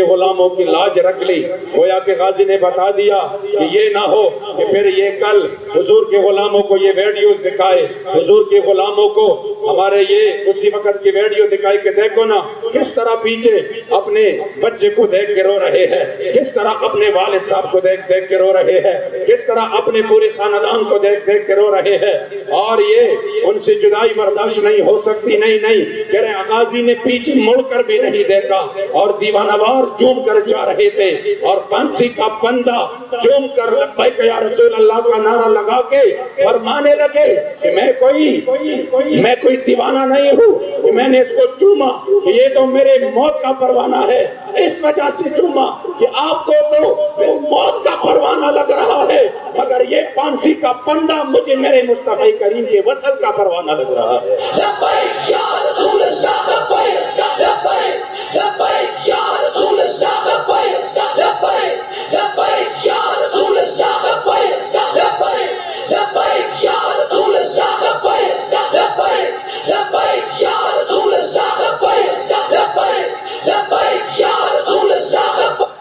غلاموں کی لاج رکھ لی. گویا کہ غازی نے بتا دیا کہ یہ نہ ہو کہ پھر یہ کل حضور کے غلاموں کو یہ ویڈیوز دکھائے, حضور کے غلاموں کو ہمارے یہ اسی وقت کی ویڈیو دکھائی کہ دیکھو نا کس طرح پیچھے اپنے بچے کو دیکھ کے رو رہے ہیں, کس طرح اپنے والد صاحب کو دیکھ کے رو رہے ہیں, کس طرح اپنے پورے خاندان کو دیکھ کے رو رہے ہیں, اور یہ ان سے جدائی برداشت نہیں ہو سکتی. نہیں کہہ رہے غازی نے پیچھے مڑ کر بھی نہیں دیکھا اور دیوانہ وار جھوم کر جا رہے تھے اور پانسی کا بندہ جھوم کر لبیک یا رسول اللہ کا نعرہ لگا کے فرمانے لگے کہ میں کوئی دیوانہ نہیں ہوں کہ میں نے اس کو چوما, کہ یہ تو میرے موت کا پروانہ ہے, اس وجہ سے چوما کہ آپ کو تو موت کا پروانہ لگ رہا ہے مگر یہ پانسی کا بندہ مجھے میرے مصطفی کریم کے وصل کا پروانہ لگ رہا ہے. لبیک یا رسول اللہ لبیک لبیک لبیک یا رسول اللہ لبیک لبیک لبیک یا رسول اللہ لبیک لبیک لبیک یا رسول اللہ لبیک لبیک لبیک یا رسول اللہ لبیک لبیک لبیک یا رسول اللہ لبیک.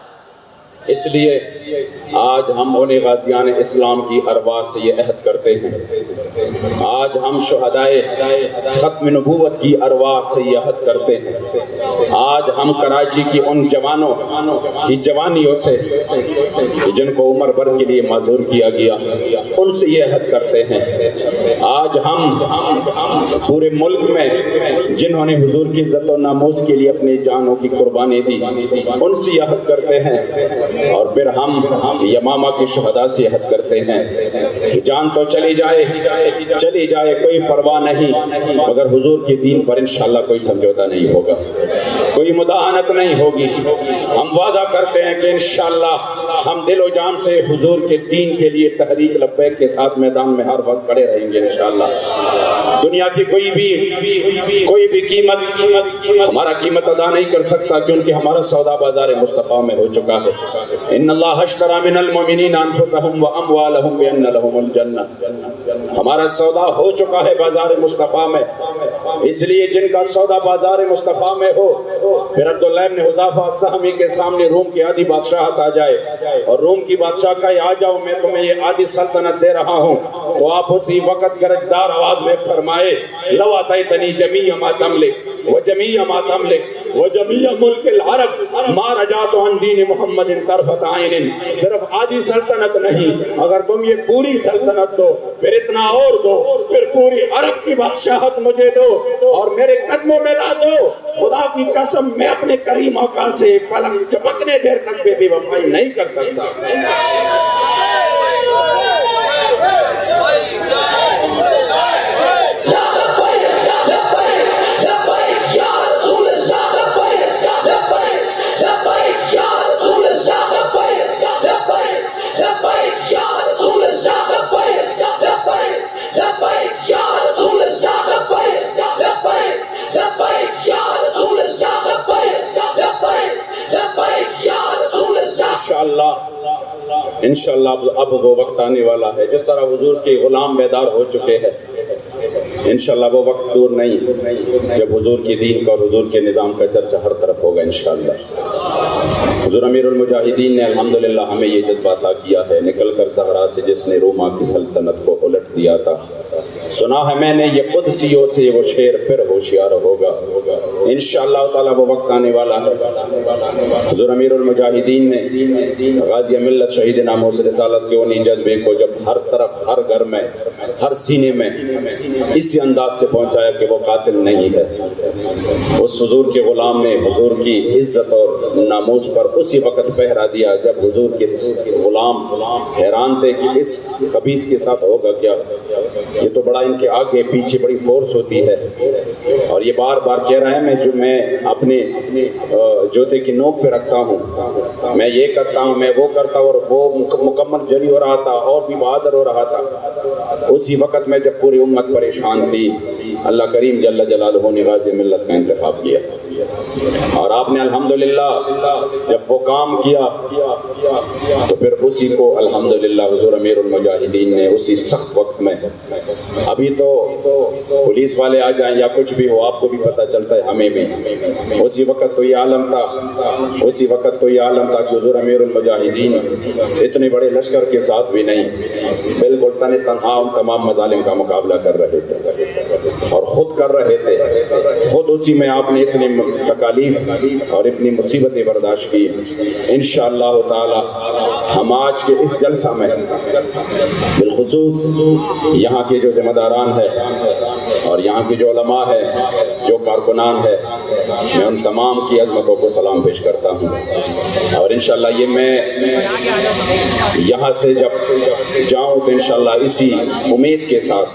اس لیے آج ہم انہیں غازیان اسلام کی ارواح سے یہ عہد کرتے ہیں, آج ہم شہدائے ختم نبوت کی ارواح سے یہ عہد کرتے ہیں, آج ہم کراچی کی ان جوانوں کی جوانیوں سے جن کو عمر بھر کے لیے معذور کیا گیا ان سے یہ عہد کرتے ہیں, آج ہم پورے ملک میں جنہوں نے حضور کی عزت و ناموس کے لیے اپنی جانوں کی قربانی دی ان سے یہ عہد کرتے ہیں, اور پھر ہم یمامہ کے شہداء سے عہد کرتے ہیں کہ جان تو چلی جائے کوئی پرواہ نہیں مگر حضور کے دین پر انشاءاللہ کوئی سمجھوتا نہیں ہوگا, کوئی مداہنت نہیں ہوگی. ہم وعدہ کرتے ہیں کہ انشاءاللہ ہم دل و جان سے حضور کے دین کے لیے تحریک لبیک کے ساتھ میدان میں ہر وقت کھڑے رہیں گے انشاءاللہ. دنیا کی کوئی بھی قیمت ہمارا قیمت ادا نہیں کر سکتا کیونکہ ہمارا سودا بازار مصطفیٰ میں ہو چکا ہے. ان اللہ اشتری من المؤمنین انفسهم واموالهم بان لهم الجنہ, ہمارا سودا ہو چکا ہے بازار مصطفیٰ میں. اس لیے جن کا سودا بازار مصطفیٰ میں ہو, پھر عبداللہ بن حذافہ السہمی کے سامنے روم کی آدھی بادشاہت آ جائے اور روم کی بادشاہ کا آ جاؤ میں تمہیں یہ آدھی سلطنت دے رہا ہوں, تو آپ اسی وقت گرجدار آواز میں فرمائے لو اتیتنی جمیع ما تملک وجمیع ما تملک وجمیع ملک العرب ما رجعت عن دین محمد طرفت عین، صرف آدھی سلطنت نہیں، اگر تم یہ پوری سلطنت دو پھر اتنا اور دو، پھر پوری عرب کی بادشاہت مجھے دو اور میرے قدموں میں لا دو، خدا کی قسم میں اپنے کریم آقا سے پلک چپکنے دیر تک بے وفائی نہیں کر سکتا۔ انشاءاللہ اب وہ وقت آنے والا ہے، جس طرح حضور کے غلام بیدار ہو چکے ہیں، انشاءاللہ وہ وقت دور نہیں جب حضور کے دین کا اور حضور کے نظام کا چرچا ہر طرف ہوگا انشاءاللہ۔ حضور امیر المجاہدین نے الحمدللہ ہمیں یہ جذبہ عطا کیا ہے، نکل کر صحرا سے جس نے روما کی سلطنت کو الٹ دیا تھا، سنا ہے میں نے یہ قدسیوں سے وہ شیر پھر ہوشیار ہوگا، انشاءاللہ تعالیٰ وہ وقت آنے والا ہے۔ حضور امیر المجاہدین نے غازی ملت شہیدنا موصل رسالت کے انہی جذبے کو جب ہر طرف، ہر گھر میں، ہر سینے میں اسی انداز سے پہنچایا کہ وہ قاتل نہیں ہے، اس حضور کے غلام نے حضور کی عزت اور ناموس پر اسی وقت پہرا دیا جب حضور کے غلام حیران تھے کہ اس خبیث کے ساتھ ہوگا کیا، یہ تو بڑا ان کے آگے پیچھے بڑی فورس ہوتی ہے، اور یہ بار بار کہہ رہا ہے میں اپنے جوتے کی نوک پہ رکھتا ہوں، میں یہ کرتا ہوں، میں وہ کرتا ہوں، اور وہ مکمل جری ہو رہا تھا اور بھی بہادر ہو رہا تھا۔ اسی وقت میں جب پوری امت پریشان تھی، اللہ کریم جل جلالہ نے غازی ملت کا انتخاب کیا، اور آپ نے الحمدللہ جب وہ کام کیا تو پھر اسی کو الحمدللہ حضور امیر المجاہدین نے اسی سخت وقت میں، ابھی تو پولیس والے آ جائیں یا کچھ بھی ہو آپ کو بھی پتہ چلتا ہے، ہمیں بھی اسی وقت تو یہ عالم تھا کہ حضور امیر المجاہدین اتنے بڑے لشکر کے ساتھ بھی نہیں، بالکل تنہا ان تمام مظالم کا مقابلہ کر رہے تھے اور خود کر رہے تھے، خود اسی میں آپ نے اتنی تکالیف اور اتنی مصیبتیں برداشت کی۔ انشاءاللہ تعالی ہم آج کے اس جلسہ میں بالخصوص یہاں کے جو ذمہ داران ہیں اور یہاں کے جو علماء ہیں، جو کارکنان ہیں، میں ان تمام کی عظمتوں کو سلام پیش کرتا ہوں، اور انشاءاللہ یہ میں یہاں سے جب جاؤں تو انشاءاللہ اسی امید کے ساتھ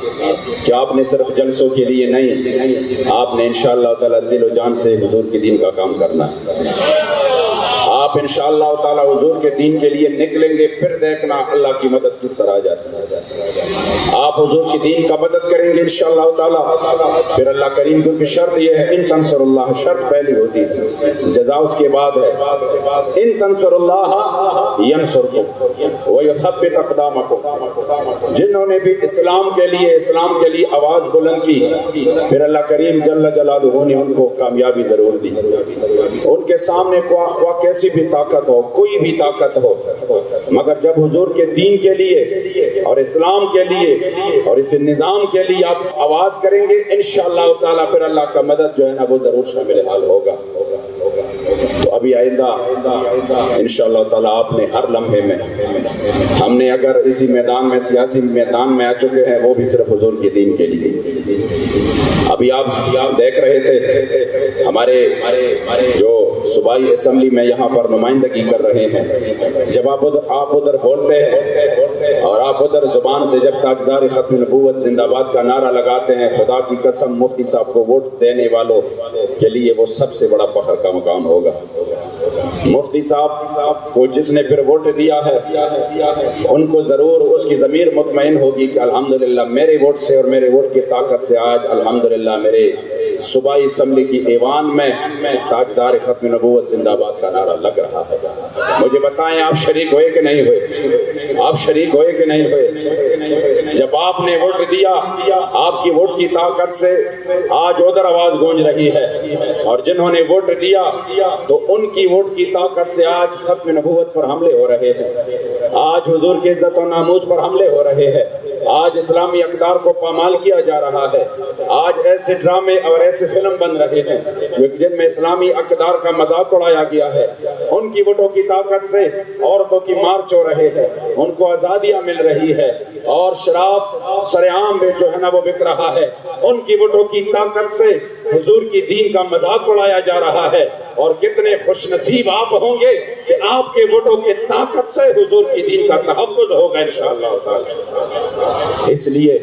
کہ آپ نے صرف جلسوں کے لیے نہیں، آپ نے انشاءاللہ تعالی دل و جان سے حضور کے دین کا کام کرنا ہے، آپ انشاءاللہ تعالی حضور کے دین کے لیے نکلیں گے، پھر دیکھنا اللہ کی مدد کس طرح جاتی ہے، آپ حضور کی دین کا مدد کریں گے انشاءاللہ تعالی، پھر اللہ کریم، کیونکہ شرط یہ ہے ان تنصر اللہ، شرط پہلی ہوتی ہے، جزا اس کے بعد ہے، ان تنصر اللہ ینصرکم ویثبت اقدامکم، جنہوں نے بھی اسلام کے لیے آواز بلند کی، پھر اللہ کریم جل جلالہ نے ان کو کامیابی ضرور دی، ان کے سامنے خواہ کیسی بھی طاقت ہو، کوئی بھی طاقت ہو، مگر جب حضور کے دین کے لیے اور اسلام کے لیے اور اس نظام کے لیے آپ آواز کریں گے انشاءاللہ تعالیٰ، پھر اللہ کا مدد جو ہے نا وہ ضرور شامل حال ہوگا۔ تو ابھی آئندہ انشاءاللہ تعالیٰ آپ نے ہر لمحے میں، ہم نے اگر اسی میدان میں، سیاسی میدان میں آ چکے ہیں، وہ بھی صرف حضور کے دین کے لیے۔ ابھی آپ دیکھ رہے تھے ہمارے جو صوبائی اسمبلی میں یہاں پر نمائندگی کر رہے ہیں، جب آپ ادھر بولتے ہیں اور آپ ادھر زبان سے جب تاجدار ختم نبوت زندہ باد کا نعرہ لگاتے ہیں، خدا کی قسم مفتی صاحب کو ووٹ دینے والوں کے لیے وہ سب سے بڑا فخر کا مقام ہوگا۔ مفتی صاحب کو جس نے پھر ووٹ دیا ہے ان کو ضرور اس کی ضمیر مطمئن ہوگی کہ الحمدللہ میرے ووٹ سے اور میرے ووٹ کی طاقت سے آج الحمدللہ میرے صوبائی اسمبلی کی ایوان میں تاجدار ختم نبوت زندہ باد کا نعرہ لگ رہا ہے۔ مجھے بتائیں آپ شریک ہوئے کہ نہیں ہوئے؟ آپ شریک ہوئے کہ نہیں ہوئے؟ جب آپ نے ووٹ دیا، آپ کی ووٹ کی طاقت سے آج ادھر آواز گونج رہی ہے، اور جنہوں نے ووٹ دیا تو ان کی ووٹ کی طاقت سے آج ختم نبوت پر حملے ہو رہے ہیں، آج حضور کی عزت و ناموس پر حملے ہو رہے ہیں، آج اسلامی اقدار کو پامال کیا جا رہا ہے. آج ایسے ڈرامے اور ایسے فلم بن رہے ہیں جن میں اسلامی اقدار کا مذاق اڑایا گیا ہے. ان کی ووٹوں کی طاقت سے عورتوں کی مارچ ہو رہے ہیں, ان کو آزادیاں مل رہی ہے, اور شراب سرعام میں جو ہے نا وہ بک رہا ہے. ان کی ووٹوں کی طاقت سے حضور کی دین کا مذاق اڑایا جا رہا ہے. اور کتنے خوش نصیب آپ ہوں گے کہ آپ کے ووٹوں کے طاقت سے حضور کی دین کا تحفظ ہوگا انشاءاللہ تعالی. اس لیے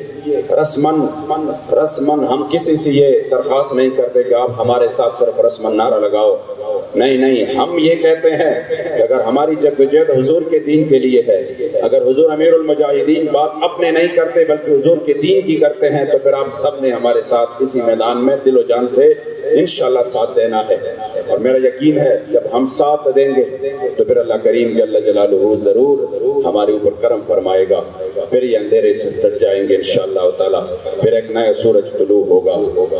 رسمن ہم کسی سے یہ درخواست نہیں کرتے کہ آپ ہمارے ساتھ صرف رسمن نعرہ لگاؤ. نہیں, ہم یہ کہتے ہیں کہ اگر ہماری جدوجہد حضور کے دین کے لیے ہے, اگر حضور امیر المجاہدین بات اپنے نہیں کرتے بلکہ حضور کے دین کی کرتے ہیں, تو پھر آپ سب نے ہمارے ساتھ اسی میدان میں دل و جان سے انشاءاللہ ساتھ دینا ہے. اور میرا یقین ہے جب ہم ساتھ دیں گے تو پھر اللہ کریم جل جلالہ ضرور ہمارے اوپر کرم فرمائے گا. پھر یہ اندھیرے چھٹ جائیں گے انشاءاللہ تعالی. پھر ایک نیا سورج طلوع ہوگا.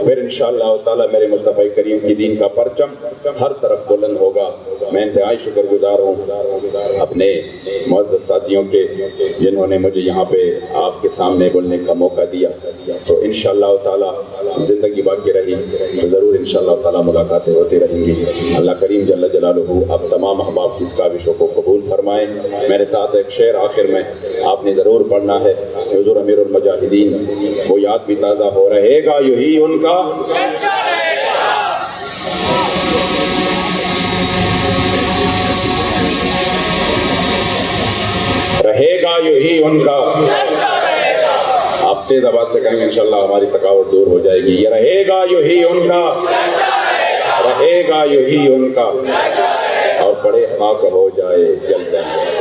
پھر انشاءاللہ تعالی میرے مصطفی کریم کی دین کا پرچم ہر طرف بلند ہوگا. میں انتہائی شکر گزار ہوں اپنے معزز ساتھیوں کے جنہوں نے مجھے یہاں پہ آپ کے سامنے بولنے کا موقع دیا. تو انشاءاللہ تعالی زندگی باقی رہی تو ضرور انشاءاللہ تعالی ملاقاتیں ہوتی رہیں گی. اللہ کریم جل جلالہ آپ تمام احباب کی اس کاوشوں کو قبول فرمائیں. میرے ساتھ ایک شعر آخر میں آپ نے ضرور پڑھنا ہے. حضور امیر المجاہدین وہ یاد بھی تازہ ہو رہے گا یوں ہی ان کا رہے گا, یوں ہی ان کا. آپ تیز آواز سے کہیں گے انشاءاللہ ہماری تھکاوٹ دور ہو جائے گی. یہ رہے گا یوں ہی ان کا, رہے گا یوں ہی ان کا, اور بڑے خاک ہو جائے جل جائیں.